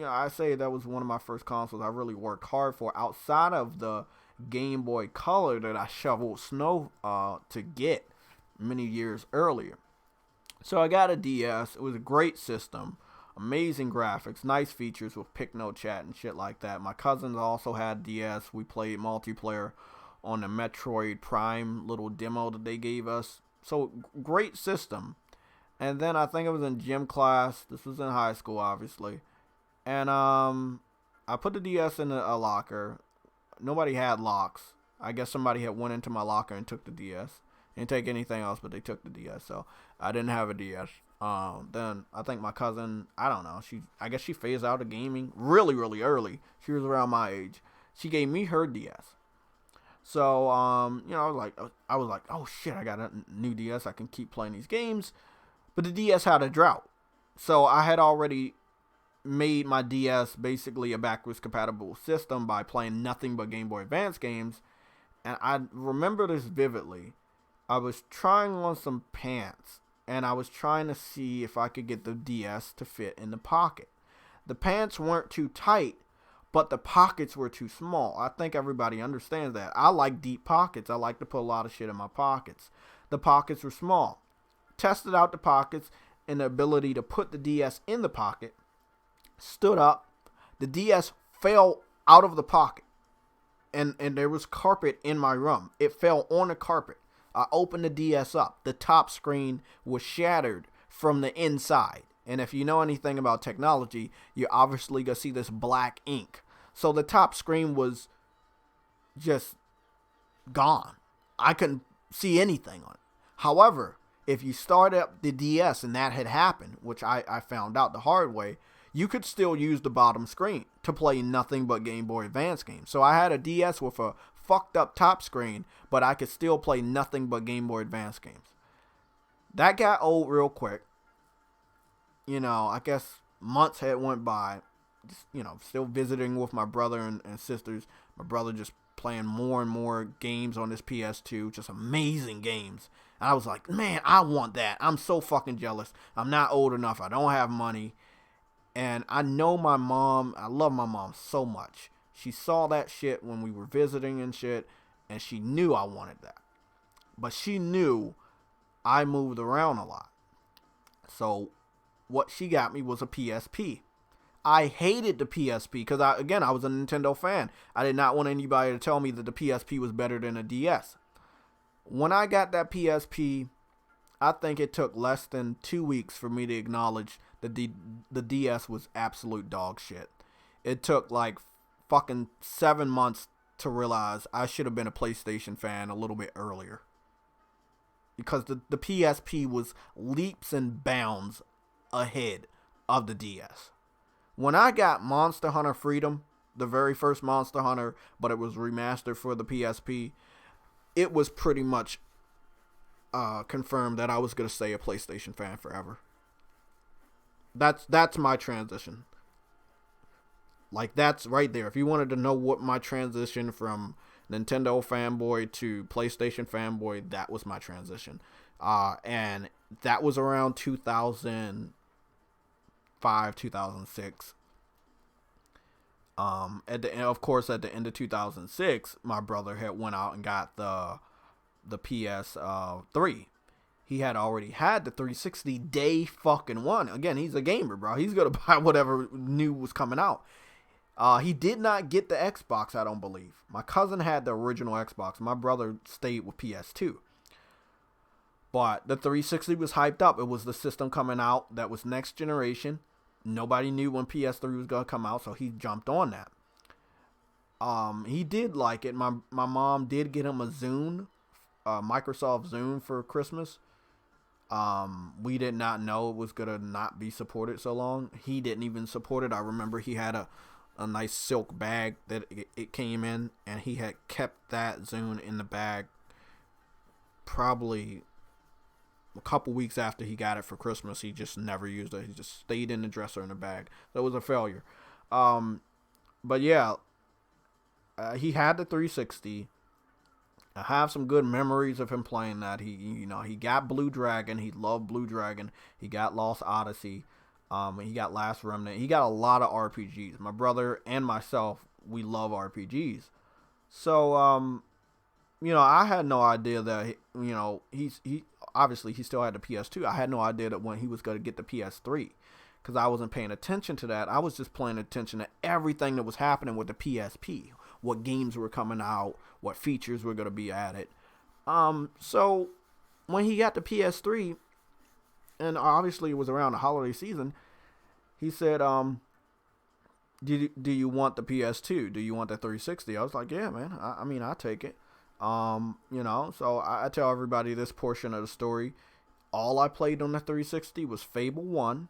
I say that was one of my first consoles I really worked hard for outside of the Game Boy Color that I shoveled snow to get many years earlier. So I got a DS. It was a great system, amazing graphics, nice features with pick no chat and shit like that. My cousins also had DS. We played multiplayer on the Metroid Prime little demo that they gave us. So great system. And then I think it was in gym class. This was in high school, obviously. And I put the DS in a locker. Nobody had locks. I guess somebody had went into my locker and took the DS. Didn't take anything else, but they took the DS. So I didn't have a DS. Then I think my cousin, I don't know. I guess she phased out of gaming really, really early. She was around my age. She gave me her DS. So I was like, oh shit, I got a new DS. I can keep playing these games. But the DS had a drought. So I had already made my DS basically a backwards compatible system by playing nothing but Game Boy Advance games. And I remember this vividly. I was trying on some pants, and I was trying to see if I could get the DS to fit in the pocket. The pants weren't too tight, but the pockets were too small. I think everybody understands that. I like deep pockets. I like to put a lot of shit in my pockets. The pockets were small. Tested out the pockets and the ability to put the DS in the pocket. Stood up. The DS fell out of the pocket. And there was carpet in my room. It fell on the carpet. I opened the DS up. The top screen was shattered from the inside. And if you know anything about technology, you're obviously going to see this black ink. So the top screen was just gone. I couldn't see anything on it. However, if you start up the DS and that had happened, which I found out the hard way, you could still use the bottom screen to play nothing but Game Boy Advance games. So I had a DS with a fucked up top screen, but I could still play nothing but Game Boy Advance games. That got old real quick. I guess months had went by. Just, still visiting with my brother and sisters. My brother just playing more and more games on this PS2. Just amazing games. And I was like, man, I want that. I'm so fucking jealous. I'm not old enough. I don't have money. And I know my mom. I love my mom so much. She saw that shit when we were visiting and shit, and she knew I wanted that. But she knew I moved around a lot. So what she got me was a PSP. I hated the PSP because, I was a Nintendo fan. I did not want anybody to tell me that the PSP was better than a DS. When I got that PSP, I think it took less than 2 weeks for me to acknowledge that the DS was absolute dog shit. It took like fucking 7 months to realize I should have been a PlayStation fan a little bit earlier. Because the PSP was leaps and bounds ahead of the DS. When I got Monster Hunter Freedom, the very first Monster Hunter, but it was remastered for the PSP, it was pretty much confirmed that I was gonna stay a PlayStation fan forever. That's my transition. Like, that's right there. If you wanted to know what my transition from Nintendo fanboy to PlayStation fanboy, that was my transition. And that was around 2005, 2006. At the end of 2006, my brother had went out and got the PS3. He had already had the 360 day fucking one. Again, he's a gamer, bro. He's gonna buy whatever new was coming out. He did not get the Xbox, I don't believe. My cousin had the original Xbox. My brother stayed with PS2. But the 360 was hyped up. It was the system coming out that was next generation. Nobody knew when PS3 was going to come out, so he jumped on that. He did like it. My mom did get him a Zune, Microsoft Zune for Christmas. We did not know it was going to not be supported so long. He didn't even support it. I remember he had a nice silk bag that it came in, and he had kept that Zune in the bag probably a couple weeks after he got it for Christmas. He just never used it. He just stayed in the dresser in the bag. So it was a failure. But yeah, he had the 360. I have some good memories of him playing that. He got Blue Dragon. He loved Blue Dragon. He got Lost Odyssey. He got Last Remnant. He got a lot of RPGs. My brother and myself, we love RPGs. So, I had no idea that, he obviously he still had the PS2. I had no idea that when he was going to get the PS3, because I wasn't paying attention to that. I was just paying attention to everything that was happening with the PSP, what games were coming out, what features were going to be added. So when he got the PS3, and obviously it was around the holiday season, he said, do you want the PS2? Do you want the 360? I was like, yeah, man. I mean, I take it. So I tell everybody this portion of the story. All I played on the 360 was Fable 1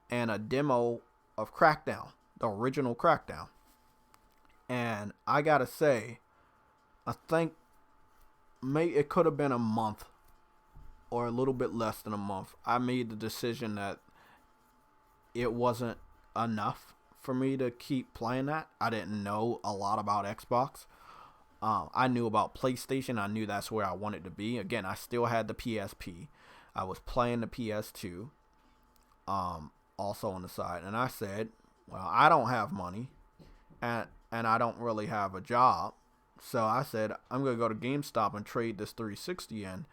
and a demo of Crackdown, the original Crackdown. And I gotta say, I think it could have been a month or a little bit less than a month. I made the decision that it wasn't enough for me to keep playing that. I didn't know a lot about Xbox. I knew about PlayStation. I knew that's where I wanted to be. Again, I still had the PSP. I was playing the PS2, also on the side. And I said, well, I don't have money, and I don't really have a job. So I said, I'm going to go to GameStop and trade this 360 in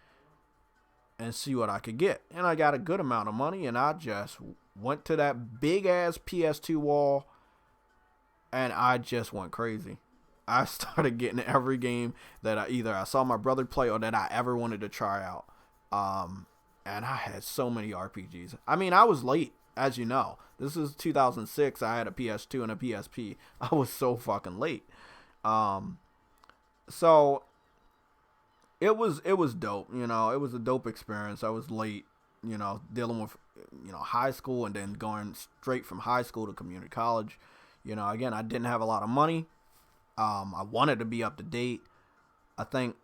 and see what I could get. And I got a good amount of money, and I just went to that big-ass PS2 wall, and I just went crazy. I started getting every game that I saw my brother play or that I ever wanted to try out. And I had so many RPGs. I mean, I was late, as you know. This is 2006. I had a PS2 and a PSP. I was so fucking late. So it was dope. It was a dope experience. I was late, dealing with, high school and then going straight from high school to community college. Again, I didn't have a lot of money. I wanted to be up to date. I think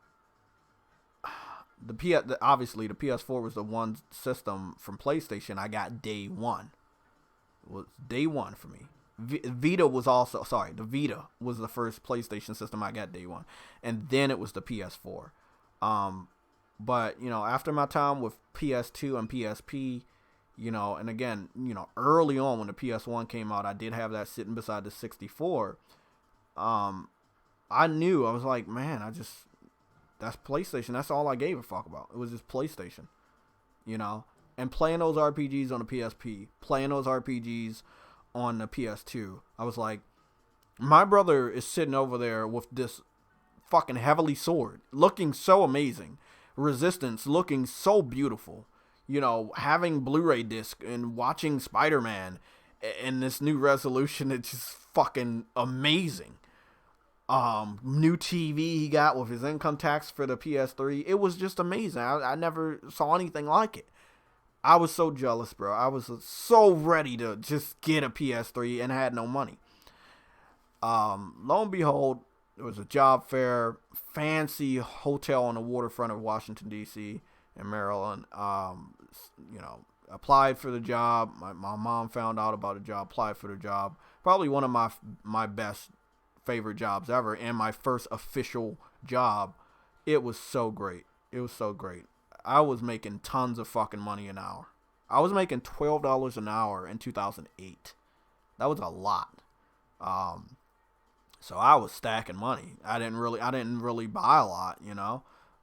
obviously the PS4 was the one system from PlayStation I got day one. It was day one for me. The Vita was the first PlayStation system I got day one. And then it was the PS4. But, after my time with PS2 and PSP, and again, early on when the PS1 came out, I did have that sitting beside the 64. I knew, I was like, man, that's PlayStation. That's all I gave a fuck about. It was just PlayStation, and playing those RPGs on the PSP, playing those RPGs on the PS2. I was like, my brother is sitting over there with this fucking heavily sword, looking so amazing. Resistance looking so beautiful. Having Blu-ray disc and watching Spider-Man in this new resolution, it's just fucking amazing. New TV he got with his income tax for the PS3. It was just amazing. I never saw anything like it. I was so jealous, bro. I was so ready to just get a PS3 and had no money. Lo and behold, there was a job fair, fancy hotel on the waterfront of Washington, D.C., in Maryland. Applied for the job. My mom found out about the job, applied for the job. Probably one of my best favorite jobs ever, and my first official job. It was so great. It was so great. I was making tons of fucking money an hour. I was making $12 an hour in 2008. That was a lot. So I was stacking money. I didn't really buy a lot,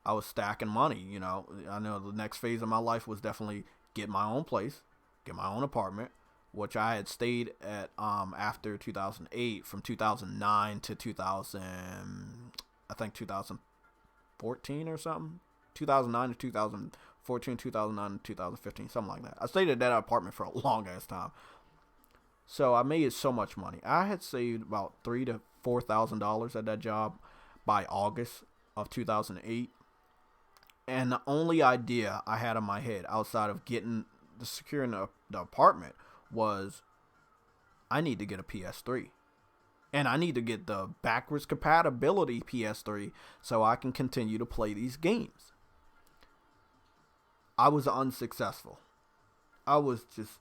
I was stacking money, I know the next phase of my life was definitely get my own place, get my own apartment, which I had stayed at after 2008 from 2009 to 2014 or something. 2009 to 2014, 2009 to 2015, something like that. I stayed at that apartment for a long ass time. So I made so much money. I had saved about $3,000 to $4,000 at that job by August of 2008. And the only idea I had in my head outside of securing the apartment was I need to get a PS3. And I need to get the backwards compatibility PS3 so I can continue to play these games. I was unsuccessful. I was just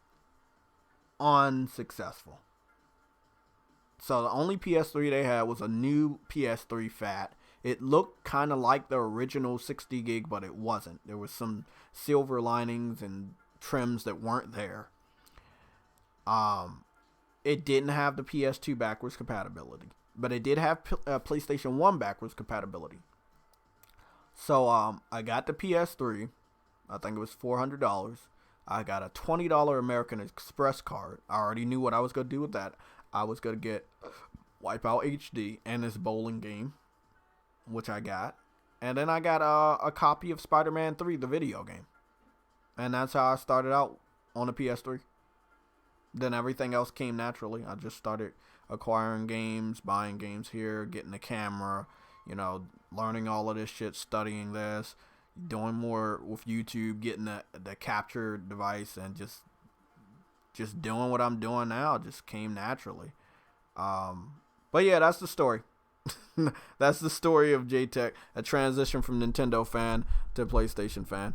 unsuccessful. So the only PS3 they had was a new PS3 Fat. It looked kind of like the original 60 gig, but it wasn't. There was some silver linings and trims that weren't there. It didn't have the PS2 backwards compatibility, but it did have PlayStation 1 backwards compatibility. So I got the PS3. I think it was $400. I got a $20 American Express card. I already knew what I was going to do with that. I was going to get Wipeout HD and this bowling game, which I got. And then I got a copy of Spider-Man 3, the video game. And that's how I started out on the PS3. Then everything else came naturally. I just started acquiring games, buying games here, getting the camera, learning all of this shit, studying this, doing more with YouTube, getting the capture device, and just doing what I'm doing now. Just came naturally. But yeah, that's the story. That's the story of J-Tech, a transition from Nintendo fan to PlayStation fan.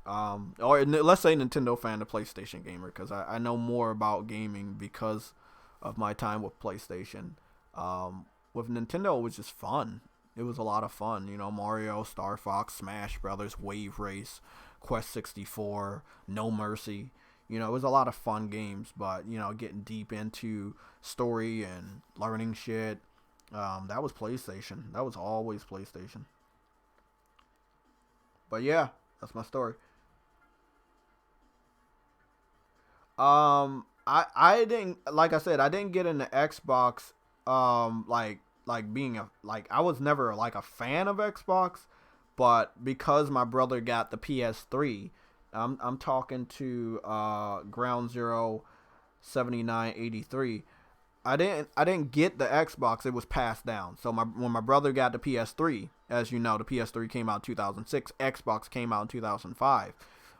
Or let's say Nintendo fan to PlayStation gamer, because I know more about gaming because of my time with PlayStation. With Nintendo, it was just fun. It was a lot of fun, Mario, Star Fox, Smash Brothers, Wave Race, Quest 64, No Mercy. It was a lot of fun games, but, getting deep into story and learning shit, that was PlayStation. That was always PlayStation. But yeah, that's my story. I didn't, like I said, I didn't get into Xbox, I was never a fan of Xbox, but because my brother got the PS3, I'm talking to Ground Zero 7983. I didn't get the Xbox. It was passed down. So when my brother got the PS3, as you know, the PS3 came out in 2006. Xbox came out in 2005.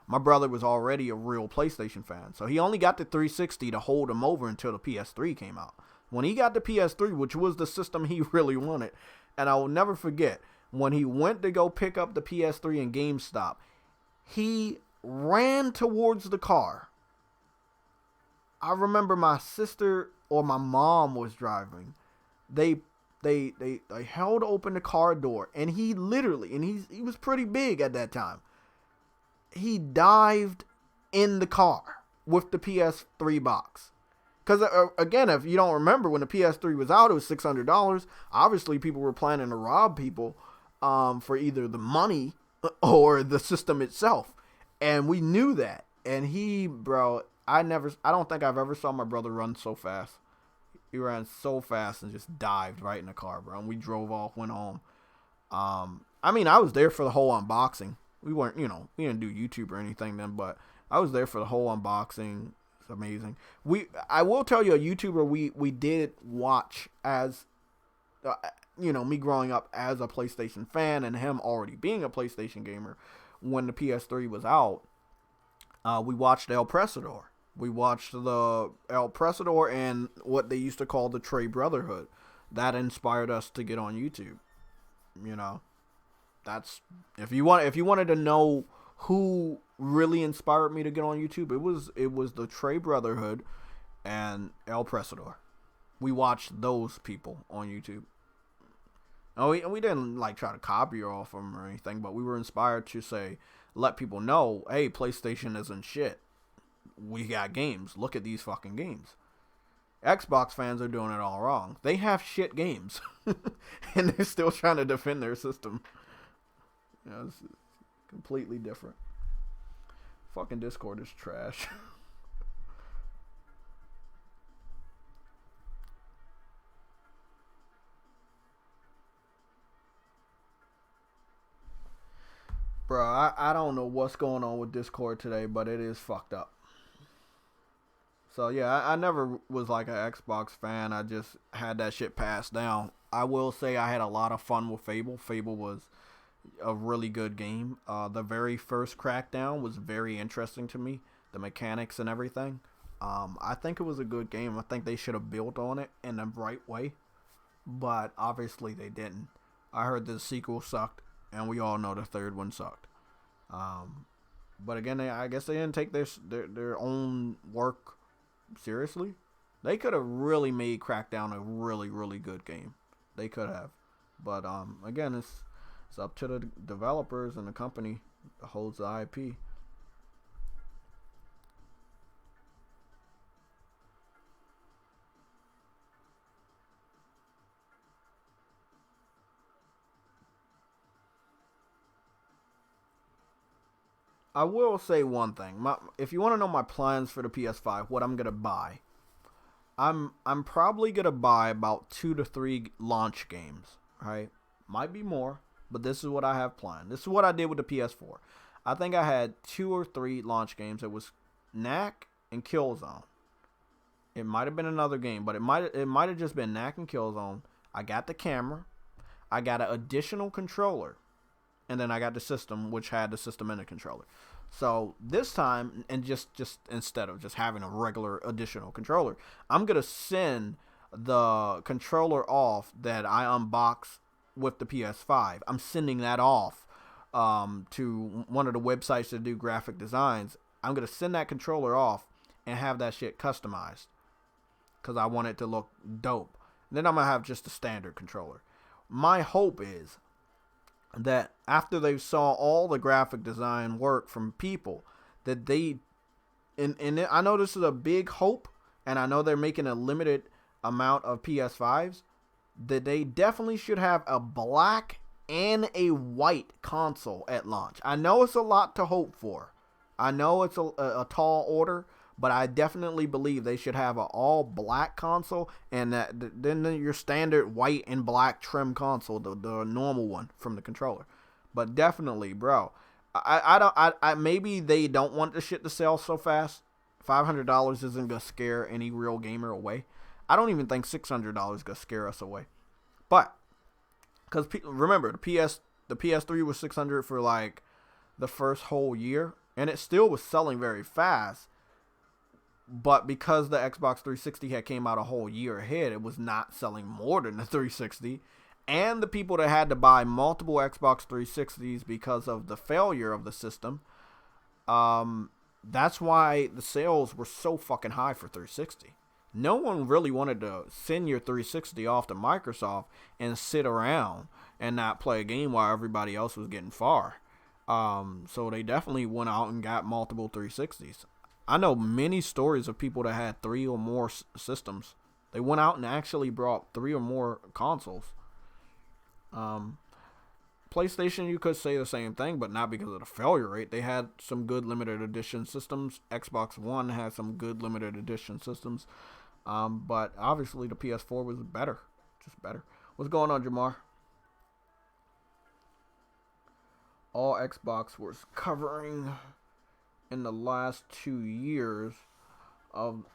My brother was already a real PlayStation fan, so he only got the 360 to hold him over until the PS3 came out. When he got the PS3, which was the system he really wanted, and I will never forget, when he went to go pick up the PS3 in GameStop, he ran towards the car. I remember my sister or my mom was driving. They held open the car door, and he literally, and he was pretty big at that time, he dived in the car with the PS3 box. Because, again, if you don't remember, when the PS3 was out, it was $600. Obviously, people were planning to rob people for either the money or the system itself. And we knew that. And I don't think I've ever saw my brother run so fast. He ran so fast and just dived right in the car, bro. And we drove off, went home. I was there for the whole unboxing. We weren't, we didn't do YouTube or anything then, but I was there for the whole unboxing. It's amazing. I will tell you, a YouTuber we did watch as, me growing up as a PlayStation fan and him already being a PlayStation gamer when the PS3 was out. We watched El Presador. We watched the El Presador and what they used to call the Trey Brotherhood. That inspired us to get on YouTube. That's if you wanted to know who really inspired me to get on YouTube. It was the Trey Brotherhood and El Presador. We watched those people on YouTube. And we didn't like try to copy off them or anything, but we were inspired to say, let people know, hey, PlayStation isn't shit. We got games. Look at these fucking games. Xbox fans are doing it all wrong. They have shit games, and they're still trying to defend their system. You know, it's completely different. Fucking Discord is trash. Bro, I don't know what's going on with Discord today, but it is fucked up. So yeah, I never was like an Xbox fan. I just had that shit passed down. I will say I had a lot of fun with Fable. Fable was a really good game. The very first Crackdown was very interesting to me. The mechanics and everything. I think it was a good game. I think they should have built on it in the right way. But obviously they didn't. I heard the sequel sucked. And we all know the third one sucked. But again, I guess they didn't take their own work seriously. They could have really made Crackdown a really, really good game. They could have. But again, it's up to the developers and the company that holds the IP. I will say one thing. If you want to know my plans for the PS5, what I'm gonna buy, I'm probably gonna buy about 2 to 3 launch games. Right? Might be more, but this is what I have planned. This is what I did with the PS4. I think I had 2 or 3 launch games. It was Knack and Killzone. It might have been another game, but it might have just been Knack and Killzone. I got the camera. I got an additional controller. And then I got the system, which had the system and the controller. So this time, and just instead of just having a regular additional controller, I'm going to send the controller off that I unboxed with the PS5. I'm sending that off to one of the websites that do graphic designs. I'm going to send that controller off and have that shit customized because I want it to look dope. And then I'm going to have just a standard controller. My hope is that after they saw all the graphic design work from people, that they, and I know this is a big hope, and I know they're making a limited amount of PS5s, that they definitely should have a black and a white console at launch. I know it's a lot to hope for. I know it's a tall order, but I definitely believe they should have an all black console and that then your standard white and black trim console, the normal one from the controller. But definitely, bro, I maybe they don't want the shit to sell so fast. $500 isn't gonna scare any real gamer away. I don't even think $600 gonna scare us away. But because remember the PS3 was $600 for like the first whole year, and it still was selling very fast. But because the Xbox 360 had came out a whole year ahead, it was not selling more than the 360. And the people that had to buy multiple Xbox 360s because of the failure of the system, that's why the sales were so fucking high for 360. No one really wanted to send your 360 off to Microsoft and sit around and not play a game while everybody else was getting far. So they definitely went out and got multiple 360s. I know many stories of people that had 3 or more systems. They went out and actually brought 3 or more consoles. PlayStation, you could say the same thing, but not because of the failure rate. They had some good limited edition systems. Xbox One had some good limited edition systems. But obviously the PS4 was better. Just better. What's going on, Jamar? All Xbox was covering in the last 2 years of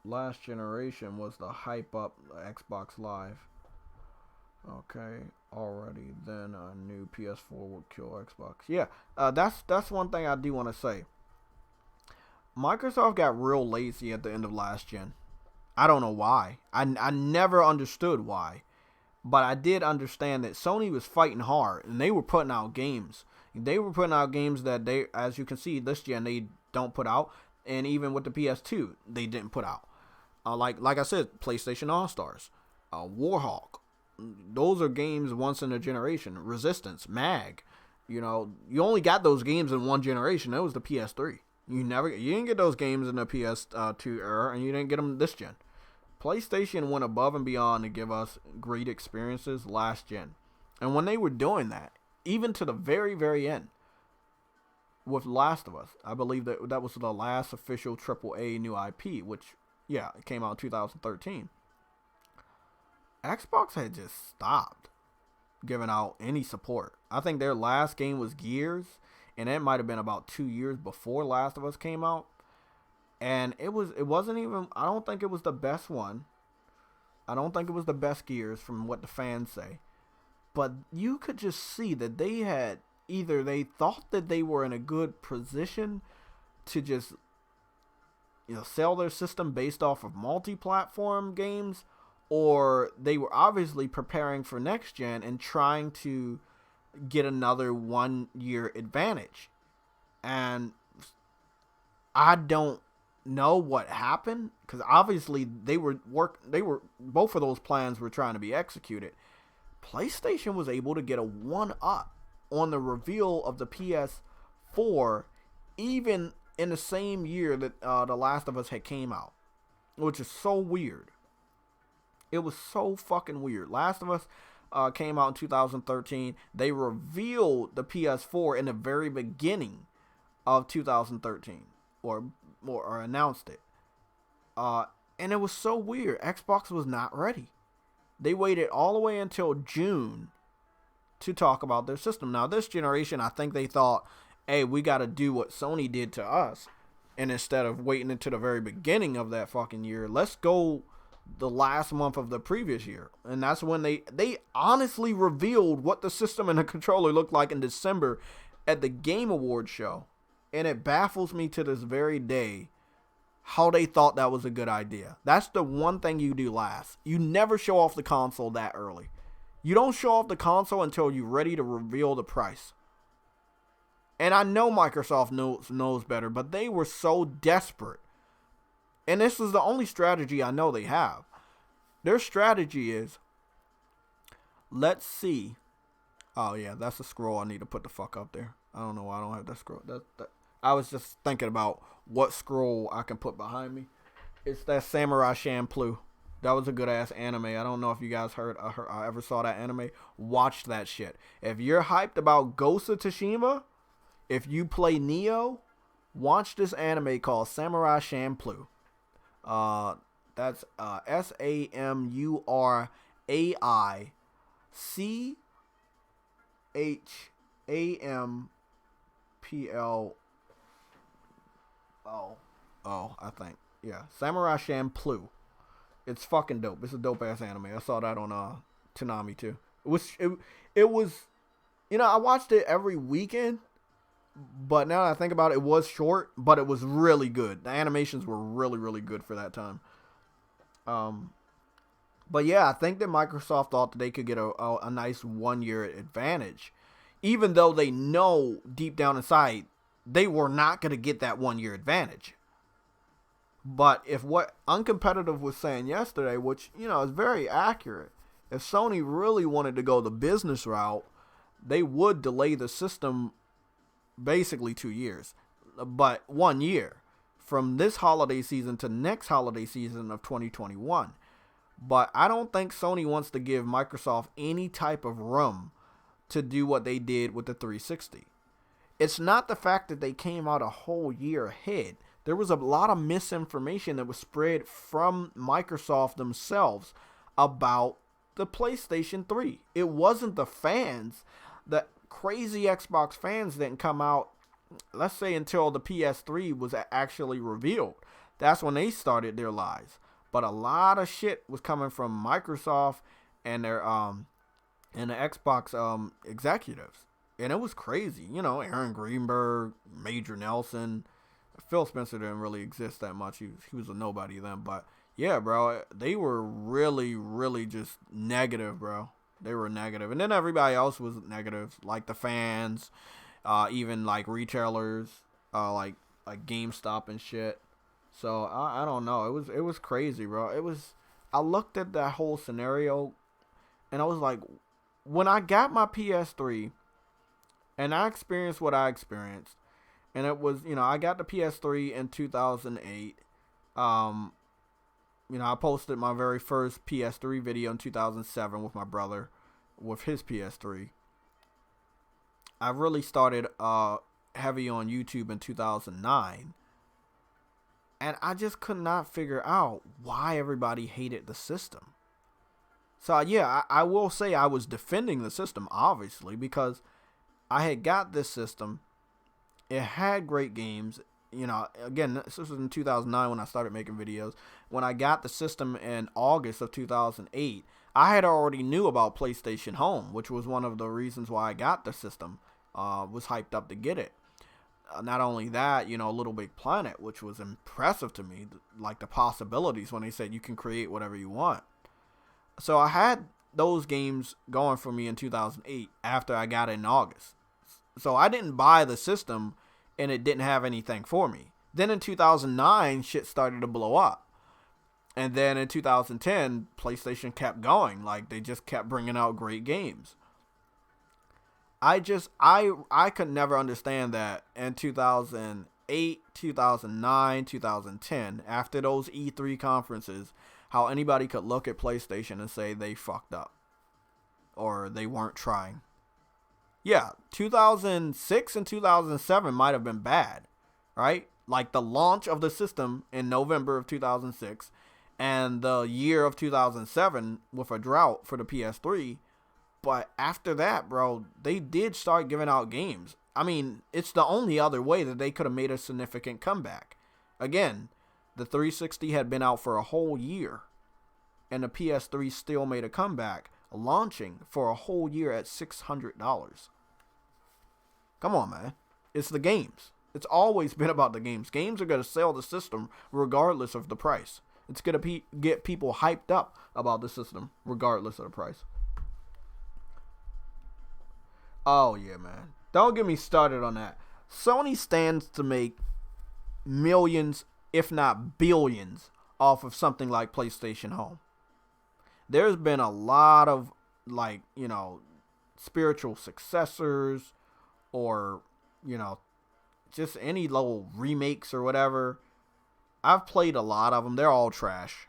last generation was the hype up Xbox Live. Okay, already then a new PS4 would kill Xbox. Yeah, that's one thing I do want to say. Microsoft got real lazy at the end of last gen. I don't know why. I never understood why. But I did understand that Sony was fighting hard and they were putting out games. They were putting out games that they, as you can see, this gen they don't put out, and even with the PS2, they didn't put out. Like I said, PlayStation All Stars, Warhawk. Those are games once in a generation. Resistance, Mag. You know, you only got those games in one generation. That was the PS3. You didn't get those games in the PS2 era, and you didn't get them this gen. PlayStation went above and beyond to give us great experiences last gen. And when they were doing that, even to the very, very end, with Last of Us, I believe that was the last official AAA new IP, which, yeah, it came out in 2013. Xbox had just stopped giving out any support. I think their last game was Gears, and it might have been about 2 years before Last of Us came out. And it wasn't even, I don't think it was the best one. I don't think it was the best Gears from what the fans say. But you could just see that they had, either they thought that they were in a good position to just, you know, sell their system based off of multi-platform games, or they were obviously preparing for next gen and trying to get another 1 year advantage. And I don't know what happened, because obviously both of those plans were trying to be executed. PlayStation was able to get a 1-up on the reveal of the PS4, even in the same year that The Last of Us had came out, which is so weird. It was so fucking weird. Last of Us came out in 2013. They revealed the PS4 in the very beginning of 2013, or announced it. And it was so weird. Xbox was not ready. They waited all the way until June to talk about their system. Now, this generation, I think they thought, hey, we got to do what Sony did to us. And instead of waiting until the very beginning of that fucking year, let's go the last month of the previous year. And that's when they honestly revealed what the system and the controller looked like in December at the Game Awards show. And it baffles me to this very day how they thought that was a good idea. That's the one thing you do last. You never show off the console that early. You don't show off the console until you're ready to reveal the price. And I know Microsoft knows better, but they were so desperate. And this is the only strategy I know they have. Their strategy is, let's see. Oh yeah, that's a scroll I need to put the fuck up there. I don't know why I don't have that scroll. I was just thinking about what scroll I can put behind me. It's that Samurai Champloo. That was a good ass anime. I don't know if you guys heard I ever saw that anime. Watch that shit. If you're hyped about Ghost of Tsushima, if you play Neo, watch this anime called Samurai Champloo. That's SamuraiChamplo. I think. Yeah. Samurai Champloo. It's fucking dope. It's a dope ass anime. I saw that on Toonami too. It was, you know, I watched it every weekend, but now that I think about it, it was short, but it was really good. The animations were really, really good for that time. But yeah, I think that Microsoft thought that they could get a nice 1 year advantage, even though they know deep down inside they were not going to get that 1 year advantage. But if what Uncompetitive was saying yesterday, which, you know, is very accurate, if Sony really wanted to go the business route, they would delay the system basically 2 years. But 1 year. From this holiday season to next holiday season of 2021. But I don't think Sony wants to give Microsoft any type of room to do what they did with the 360. It's not the fact that they came out a whole year ahead. There was a lot of misinformation that was spread from Microsoft themselves about the PlayStation 3. It wasn't the fans. The crazy Xbox fans didn't come out, let's say, until the PS3 was actually revealed. That's when they started their lies. But a lot of shit was coming from Microsoft and their and the Xbox executives. And it was crazy. You know, Aaron Greenberg, Major Nelson. Phil Spencer didn't really exist that much. He was a nobody then. But yeah, bro, they were really, really just negative, bro. They were negative. And then everybody else was negative, like the fans even like retailers, like GameStop and shit. So I don't know. It was crazy, bro. I looked at that whole scenario, and I was like, when I got my PS3, and I experienced what I experienced, and it was, I got the PS3 in 2008. I posted my very first PS3 video in 2007 with my brother, with his PS3. I really started heavy on YouTube in 2009. And I just could not figure out why everybody hated the system. So, yeah, I will say I was defending the system, obviously, because I had got this system. It had great games. Again, this was in 2009 when I started making videos. When I got the system in August of 2008, I had already knew about PlayStation Home, which was one of the reasons why I got the system. Was hyped up to get it. Not only that, Little Big Planet, which was impressive to me, like the possibilities when they said you can create whatever you want. So I had those games going for me in 2008 after I got it in August. So I didn't buy the system and it didn't have anything for me. Then in 2009, shit started to blow up. And then in 2010, PlayStation kept going. Like, they just kept bringing out great games. I could never understand that in 2008, 2009, 2010, after those E3 conferences, how anybody could look at PlayStation and say they fucked up or they weren't trying. Yeah, 2006 and 2007 might have been bad, right? Like the launch of the system in November of 2006 and the year of 2007 with a drought for the PS3. But after that, bro, they did start giving out games. I mean, it's the only other way that they could have made a significant comeback. Again, the 360 had been out for a whole year, and the PS3 still made a comeback, launching for a whole year at $600. Come on, man. It's the games. It's always been about the games. Games are going to sell the system regardless of the price. It's going to get people hyped up about the system regardless of the price. Oh, yeah, man. Don't get me started on that. Sony stands to make millions, if not billions, off of something like PlayStation Home. There's been a lot of, spiritual successors or, just any little remakes or whatever. I've played a lot of them. They're all trash.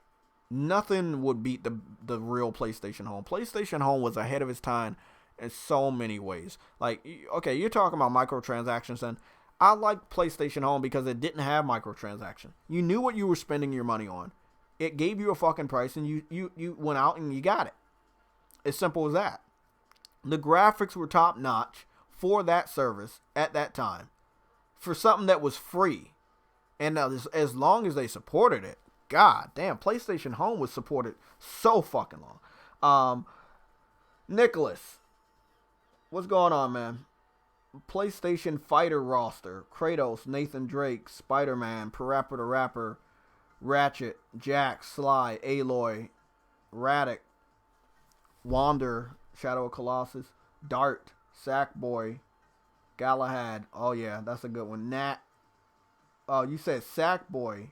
Nothing would beat the real PlayStation Home. PlayStation Home was ahead of its time in so many ways. Like, okay, you're talking about microtransactions, and I like PlayStation Home because it didn't have microtransactions. You knew what you were spending your money on. It gave you a fucking price, and you went out and you got it. As simple as that. The graphics were top notch for that service at that time, for something that was free, and as long as they supported it, god damn, PlayStation Home was supported so fucking long. Nicholas, what's going on, man? PlayStation Fighter roster: Kratos, Nathan Drake, Spider-Man, Parappa the Rapper, Ratchet, Jax, Sly, Aloy, Radek, Wander, Shadow of Colossus, Dart, Sackboy, Galahad. Oh yeah, that's a good one. Nat. Oh, you said Sackboy.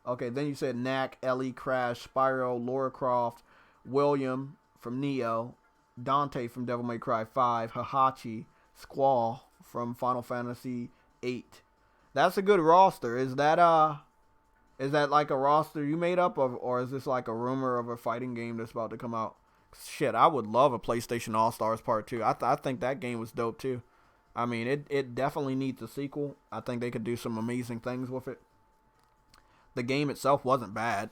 Okay, then you said Knack, Ellie, Crash, Spyro, Lara Croft, William from Neo, Dante from Devil May Cry 5, Hahachi, Squall from Final Fantasy 8. That's a good roster. Is that like a roster you made up of, or is this like a rumor of a fighting game that's about to come out? Shit, I would love a PlayStation All-Stars Part 2. I think that game was dope too. I mean, it definitely needs a sequel. I think they could do some amazing things with it. The game itself wasn't bad.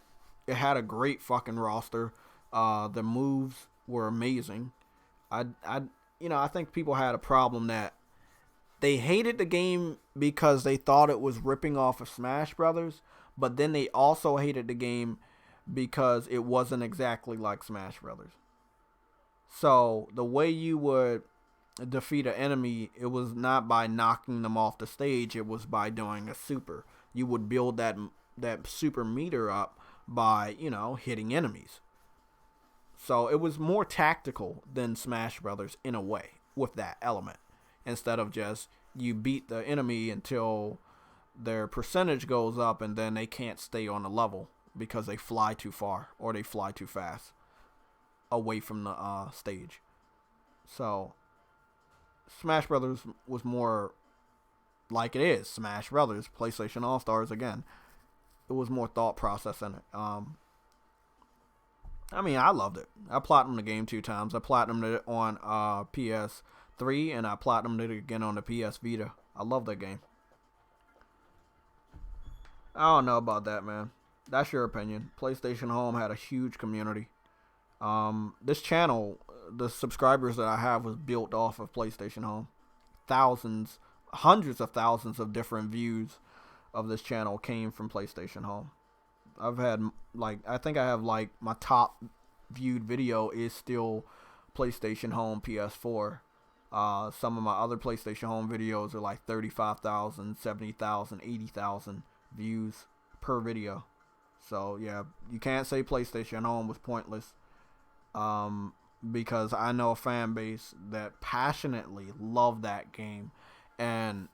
It had a great fucking roster. The moves were amazing. I think people had a problem that they hated the game because they thought it was ripping off of Smash Brothers, but then they also hated the game because it wasn't exactly like Smash Brothers. So the way you would defeat an enemy, it was not by knocking them off the stage, it was by doing a super. You would build that super meter up by, hitting enemies. So it was more tactical than Smash Brothers in a way with that element, instead of just you beat the enemy until their percentage goes up, and then they can't stay on the level because they fly too far or they fly too fast away from the stage. So Smash Brothers was more like it is Smash Brothers, PlayStation All Stars again. It was more thought process in it. I mean, I loved it. I platinumed the game 2 times. I platinumed it on PS3, and I platinumed it again on the PS Vita. I love that game. I don't know about that, man. That's your opinion. PlayStation Home had a huge community. This channel, the subscribers that I have was built off of PlayStation Home. Thousands, hundreds of thousands of different views of this channel came from PlayStation Home. I've had, like, I think I have, like, my top viewed video is still PlayStation Home PS4. Some of my other PlayStation Home videos are like 35,000, 70,000, 80,000 views per video. So, yeah, you can't say PlayStation Home was pointless. Because I know a fan base that passionately loved that game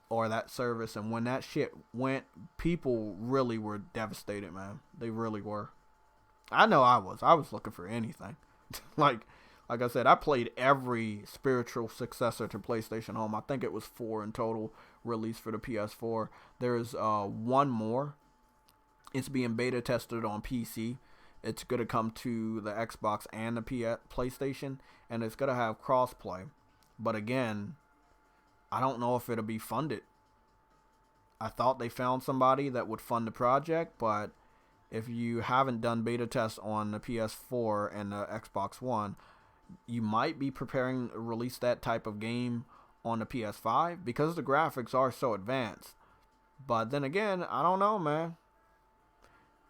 or that service, and when that shit went, people really were devastated, man. They really were. I know I was looking for anything. like I said, I played every spiritual successor to PlayStation Home. I think it was 4 in total released for the PS4. There's one more. It's being beta tested on PC. It's going to come to the Xbox and the PlayStation, and it's going to have crossplay. But again, I don't know if it'll be funded. I thought they found somebody that would fund the project, but if you haven't done beta tests on the PS4 and the Xbox One, you might be preparing to release that type of game on the PS5 because the graphics are so advanced. But then again, I don't know, man.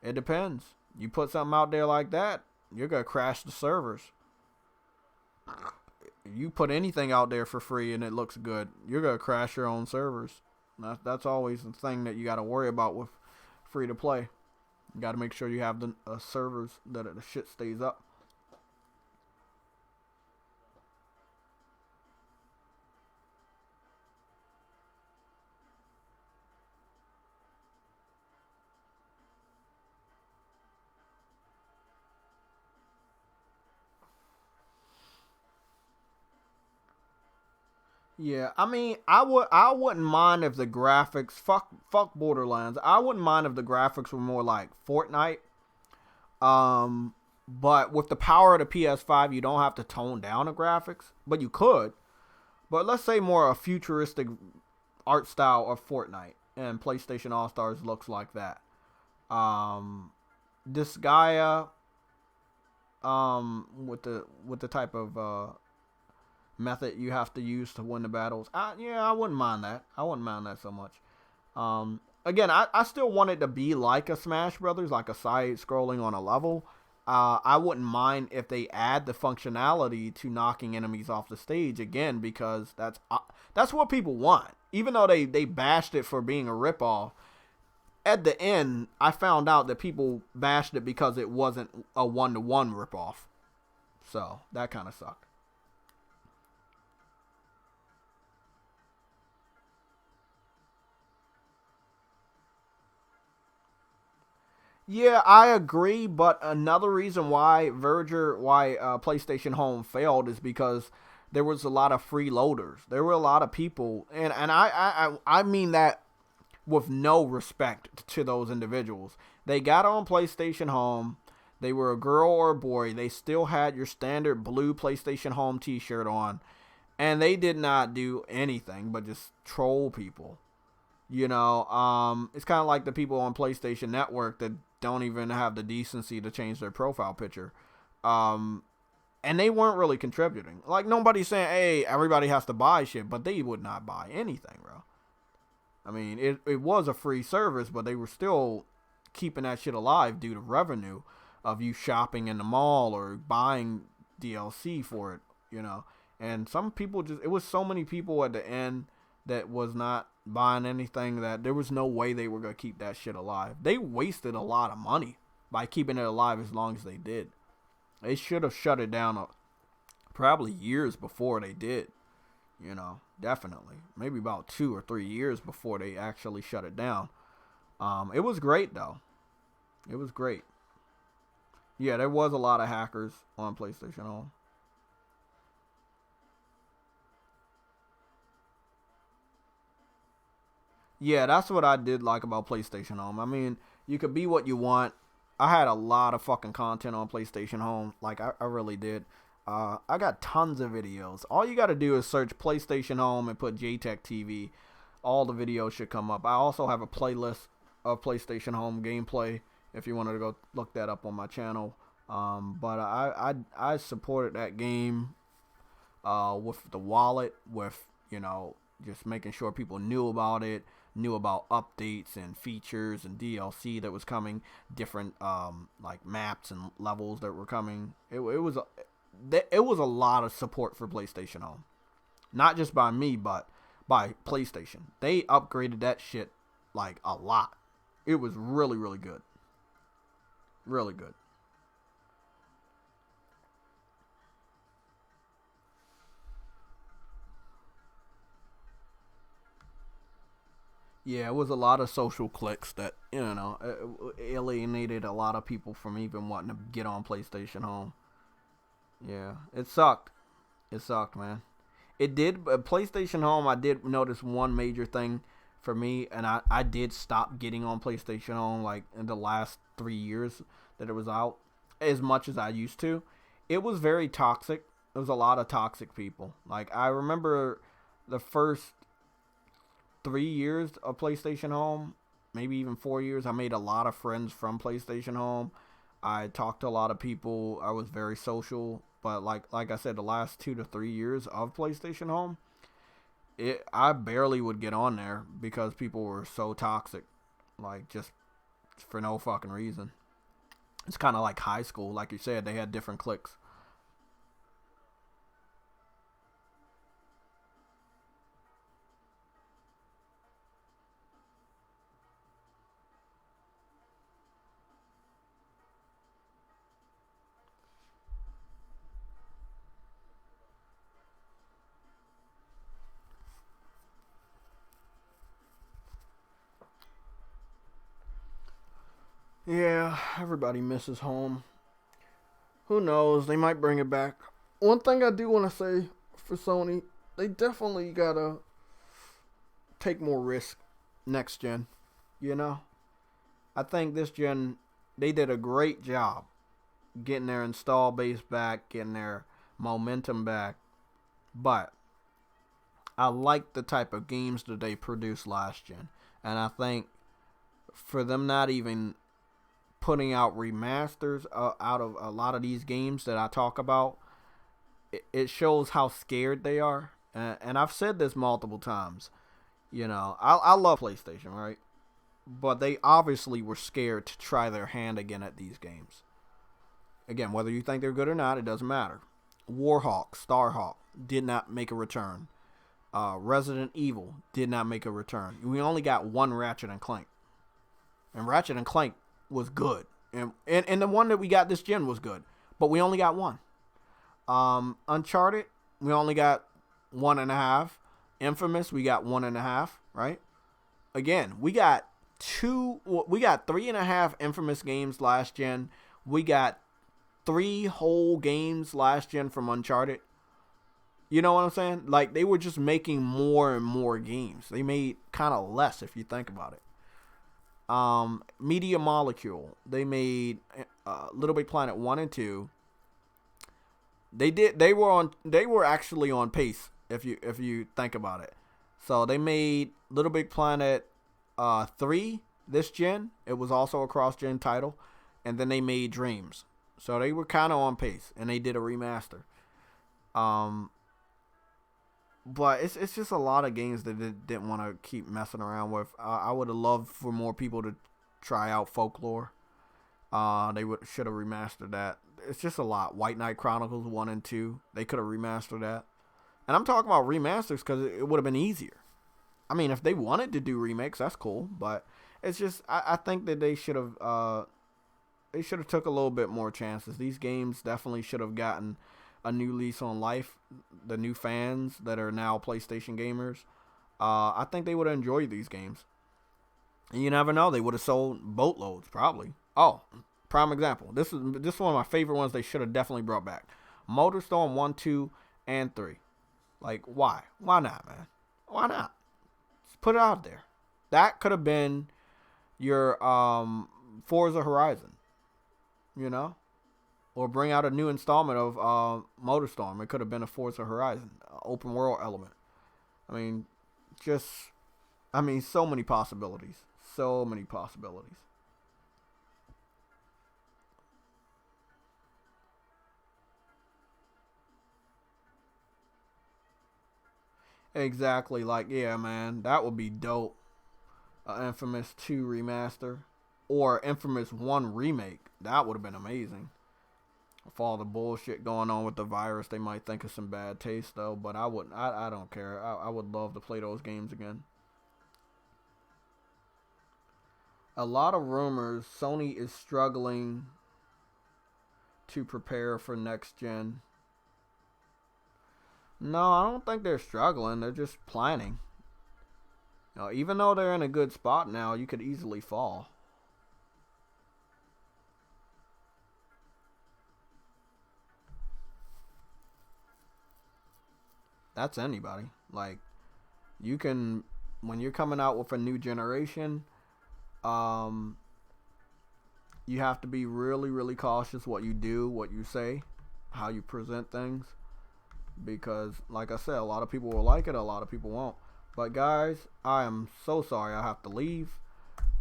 It depends. You put something out there like that, you're going to crash the servers. You put anything out there for free and it looks good, you're going to crash your own servers. That's always the thing that you got to worry about with free to play. You got to make sure you have the servers that the shit stays up. Yeah, I mean, I wouldn't mind if the graphics fuck Borderlands. I wouldn't mind if the graphics were more like Fortnite. But with the power of the PS5, you don't have to tone down the graphics, but you could. But let's say more a futuristic art style of Fortnite, and PlayStation All Stars looks like that. This Gaia, with the type of method you have to use to win the battles. I wouldn't mind that. I wouldn't mind that so much. Again, I still want it to be like a Smash Brothers, like a side-scrolling on a level. I wouldn't mind if they add the functionality to knocking enemies off the stage again, because that's what people want. Even though they bashed it for being a ripoff, at the end, I found out that people bashed it because it wasn't a one-to-one ripoff. So, that kind of sucked. Yeah, I agree, but another reason why PlayStation Home failed is because there was a lot of freeloaders. There were a lot of people, and I mean that with no respect to those individuals. They got on PlayStation Home. They were a girl or a boy. They still had your standard blue PlayStation Home t-shirt on, and they did not do anything but just troll people. You know, it's kind of like the people on PlayStation Network that don't even have the decency to change their profile picture. And they weren't really contributing. Like, nobody's saying, hey, everybody has to buy shit, but they would not buy anything, bro. I mean, it was a free service, but they were still keeping that shit alive due to revenue of you shopping in the mall or buying DLC for it, you know. And some people it was so many people at the end that was not buying anything that there was no way they were going to keep that shit alive. They wasted a lot of money by keeping it alive as long as they did. They should have shut it down probably years before they did. You know, definitely. Maybe about 2 or 3 years before they actually shut it down. It was great though. It was great. Yeah, there was a lot of hackers on PlayStation Home. Yeah, that's what I did like about PlayStation Home. I mean, you could be what you want. I had a lot of fucking content on PlayStation Home. Like, I really did. I got tons of videos. All you got to do is search PlayStation Home and put JTech TV. All the videos should come up. I also have a playlist of PlayStation Home gameplay if you wanted to go look that up on my channel. But I supported that game with the wallet, with, you know, just making sure people knew about it, knew about updates and features and DLC that was coming, different like maps and levels that were coming. It was a lot of support for PlayStation Home, not just by me, but by PlayStation. They upgraded that shit like a lot. It was really, really good. Really good. Yeah, it was a lot of social clicks that, you know, alienated a lot of people from even wanting to get on PlayStation Home. Yeah, it sucked. It sucked, man. It did. PlayStation Home, I did notice one major thing for me, and I did stop getting on PlayStation Home like in the last 3 years that it was out as much as I used to. It was very toxic. There was a lot of toxic people. Like, I remember the first 3 years of PlayStation Home, maybe even 4 years, I made a lot of friends from PlayStation Home. I talked to a lot of people. I was very social. But like I said, the last 2 to 3 years of PlayStation Home, I barely would get on there because people were so toxic, like just for no fucking reason. It's kind of like high school, like you said. They had different cliques. Yeah, everybody misses home. Who knows? They might bring it back. One thing I do want to say for Sony, they definitely gotta take more risk next gen. You know, I think this gen they did a great job getting their install base back, getting their momentum back. But I like the type of games that they produced last gen, and I think for them not even putting out remasters out of a lot of these games that I talk about, it shows how scared they are. And I've said this multiple times. You know, I love PlayStation, right? But they obviously were scared to try their hand again at these games. Again, whether you think they're good or not, it doesn't matter. Warhawk, Starhawk did not make a return. Resident Evil did not make a return. We only got one Ratchet and Clank. And Ratchet and Clank was good. And the one that we got this gen was good. But we only got one. Uncharted, we only got 1.5. Infamous, we got 1.5, right? Again, we got 3.5 Infamous games last gen. We got 3 whole games last gen from Uncharted. You know what I'm saying? Like, they were just making more and more games. They made kind of less if you think about it. Media Molecule, they made Little Big Planet 1 and 2. They were actually on pace if you think about it. So they made Little Big Planet 3 this gen. It was also a cross-gen title. And then they made Dreams. So they were kind of on pace, and they did a remaster. But it's just a lot of games that didn't want to keep messing around with. I would have loved for more people to try out Folklore. They should have remastered that. It's just a lot. White Knight Chronicles 1 and 2. They could have remastered that. And I'm talking about remasters because it would have been easier. I mean, if they wanted to do remakes, that's cool. But it's just, I think that they should have took a little bit more chances. These games definitely should have gotten a new lease on life. The new fans that are now PlayStation gamers, I think they would have enjoyed these games. And you never know, they would have sold boatloads probably. Oh, prime example. This is one of my favorite ones. They should have definitely brought back MotorStorm 1, 2, and 3. Like, why? Why not, man? Why not? Just put it out there. That could have been your Forza Horizon, you know? Or bring out a new installment of MotorStorm. It could have been a Forza Horizon, open world element. I mean, so many possibilities. So many possibilities. Exactly. Like, yeah, man, that would be dope. Infamous 2 remaster or Infamous 1 remake. That would have been amazing. With all the bullshit going on with the virus, they might think of some bad taste though, but I wouldn't. I don't care. I would love to play those games again. A lot of rumors. Sony is struggling to prepare for next gen. No, I don't think they're struggling. They're just planning. You know, even though they're in a good spot now, you could easily fall. That's anybody. Like, you can, when you're coming out with a new generation, you have to be really, really cautious what you do, what you say, how you present things. Because, like I said, a lot of people will like it, a lot of people won't. But guys, I am so sorry I have to leave.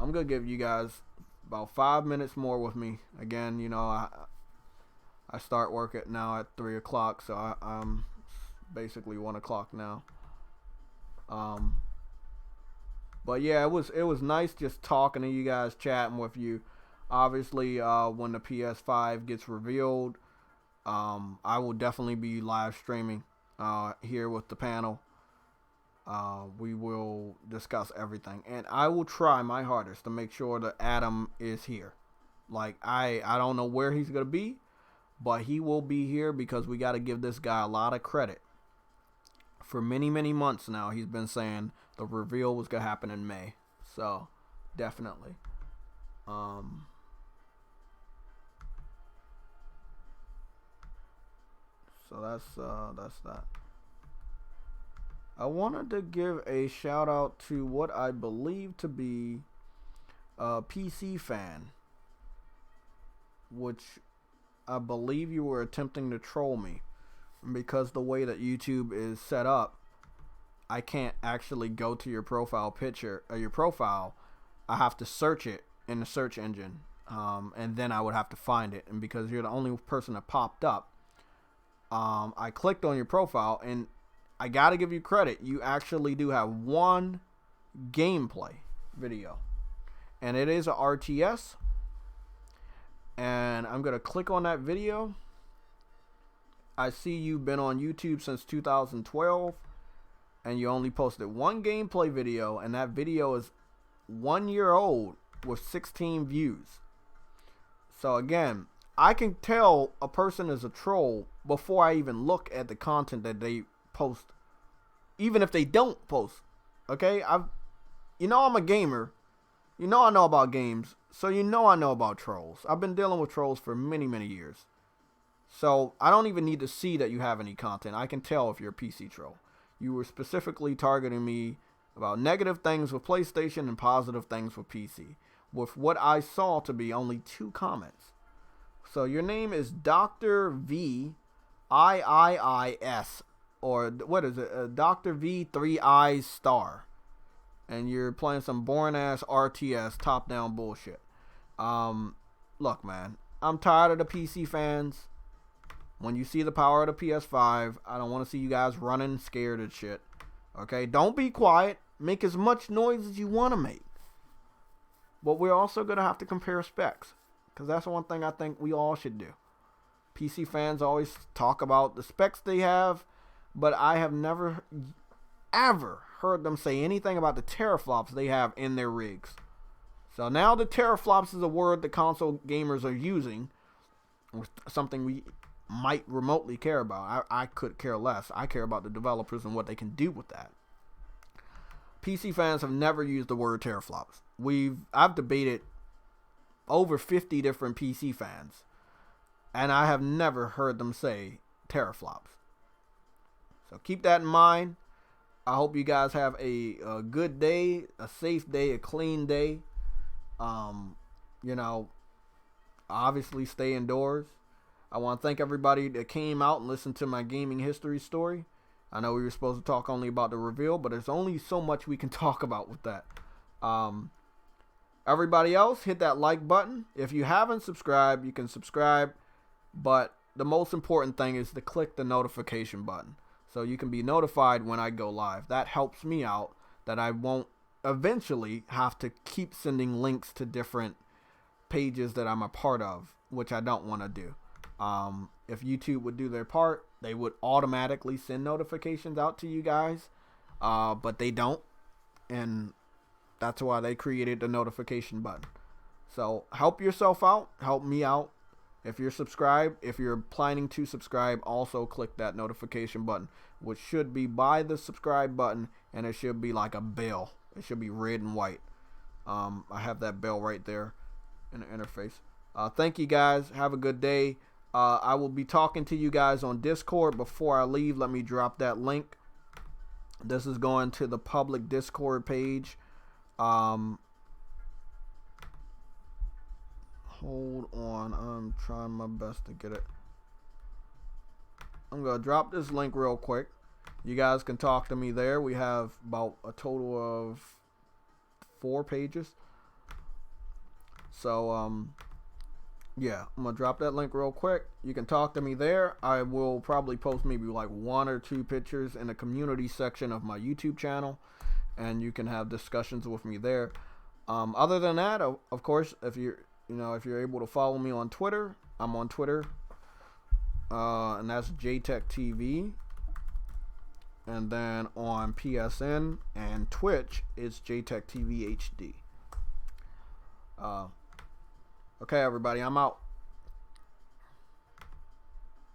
I'm going to give you guys about 5 minutes more with me. Again, you know, I start work now at 3 o'clock, so I'm basically 1 o'clock now. But yeah, it was nice just talking to you guys, chatting with you. Obviously, when the PS5 gets revealed, I will definitely be live streaming here with the panel. We will discuss everything, and I will try my hardest to make sure that Adam is here. Like, I don't know where he's gonna be, but he will be here because we got to give this guy a lot of credit. For many, many months now, he's been saying the reveal was gonna happen in May. So, definitely. So that's that. I wanted to give a shout out to what I believe to be a PC fan, which I believe you were attempting to troll me, because the way that YouTube is set up, I can't actually go to your profile picture or your profile. I have to search it in the search engine, and then I would have to find it. And because you're the only person that popped up, I clicked on your profile, and I gotta give you credit. You actually do have one gameplay video, and it is a RTS. And I'm gonna click on that video. I see you've been on YouTube since 2012, and you only posted one gameplay video, and that video is 1 year old with 16 views. So again, I can tell a person is a troll before I even look at the content that they post, even if they don't post. Okay, I'm a gamer. You know I know about games, so you know I know about trolls. I've been dealing with trolls for many, many years. So I don't even need to see that you have any content. I can tell if you're a PC troll. You were specifically targeting me about negative things with PlayStation and positive things with PC, with what I saw to be only 2 comments. So your name is Dr. V IIIS, or what is it? Dr. V 3 Eyes Star. And you're playing some boring ass RTS top down bullshit. Look, man, I'm tired of the PC fans. When you see the power of the PS5, I don't want to see you guys running scared of shit. Okay, don't be quiet. Make as much noise as you want to make. But we're also going to have to compare specs, because that's one thing I think we all should do. PC fans always talk about the specs they have, but I have never, ever heard them say anything about the teraflops they have in their rigs. So now the teraflops is a word that console gamers are using, something we might remotely care about. I could care less. I care about the developers and what they can do with that. PC fans have never used the word teraflops. I've debated over 50 different PC fans, and I have never heard them say teraflops. So keep that in mind. I hope you guys have a good day, a safe day, a clean day. Obviously stay indoors. I want to thank everybody that came out and listened to my gaming history story. I know we were supposed to talk only about the reveal, but there's only so much we can talk about with that. Everybody else, hit that like button. If you haven't subscribed, you can subscribe. But the most important thing is to click the notification button, so you can be notified when I go live. That helps me out, that I won't eventually have to keep sending links to different pages that I'm a part of, which I don't want to do. If YouTube would do their part, they would automatically send notifications out to you guys, but they don't, and that's why they created the notification button. So help yourself out, help me out. If you're subscribed, if you're planning to subscribe, also click that notification button, which should be by the subscribe button, and it should be like a bell. It should be red and white. I have that bell right there in the interface. Thank you guys. Have a good day. I will be talking to you guys on Discord. Before I leave, let me drop that link. This is going to the public Discord page. Hold on, I'm trying my best to get it. I'm gonna drop this link real quick. You guys can talk to me there. We have about a total of 4 pages. So yeah, I'm gonna drop that link real quick. You can talk to me there. I will probably post maybe like 1 or 2 pictures in the community section of my YouTube channel, and you can have discussions with me there. Other than that, of course, if you're able to follow me on Twitter, I'm on Twitter, and that's JTechTV. And then on PSN and Twitch, it's JTechTV HD. Okay, everybody, I'm out.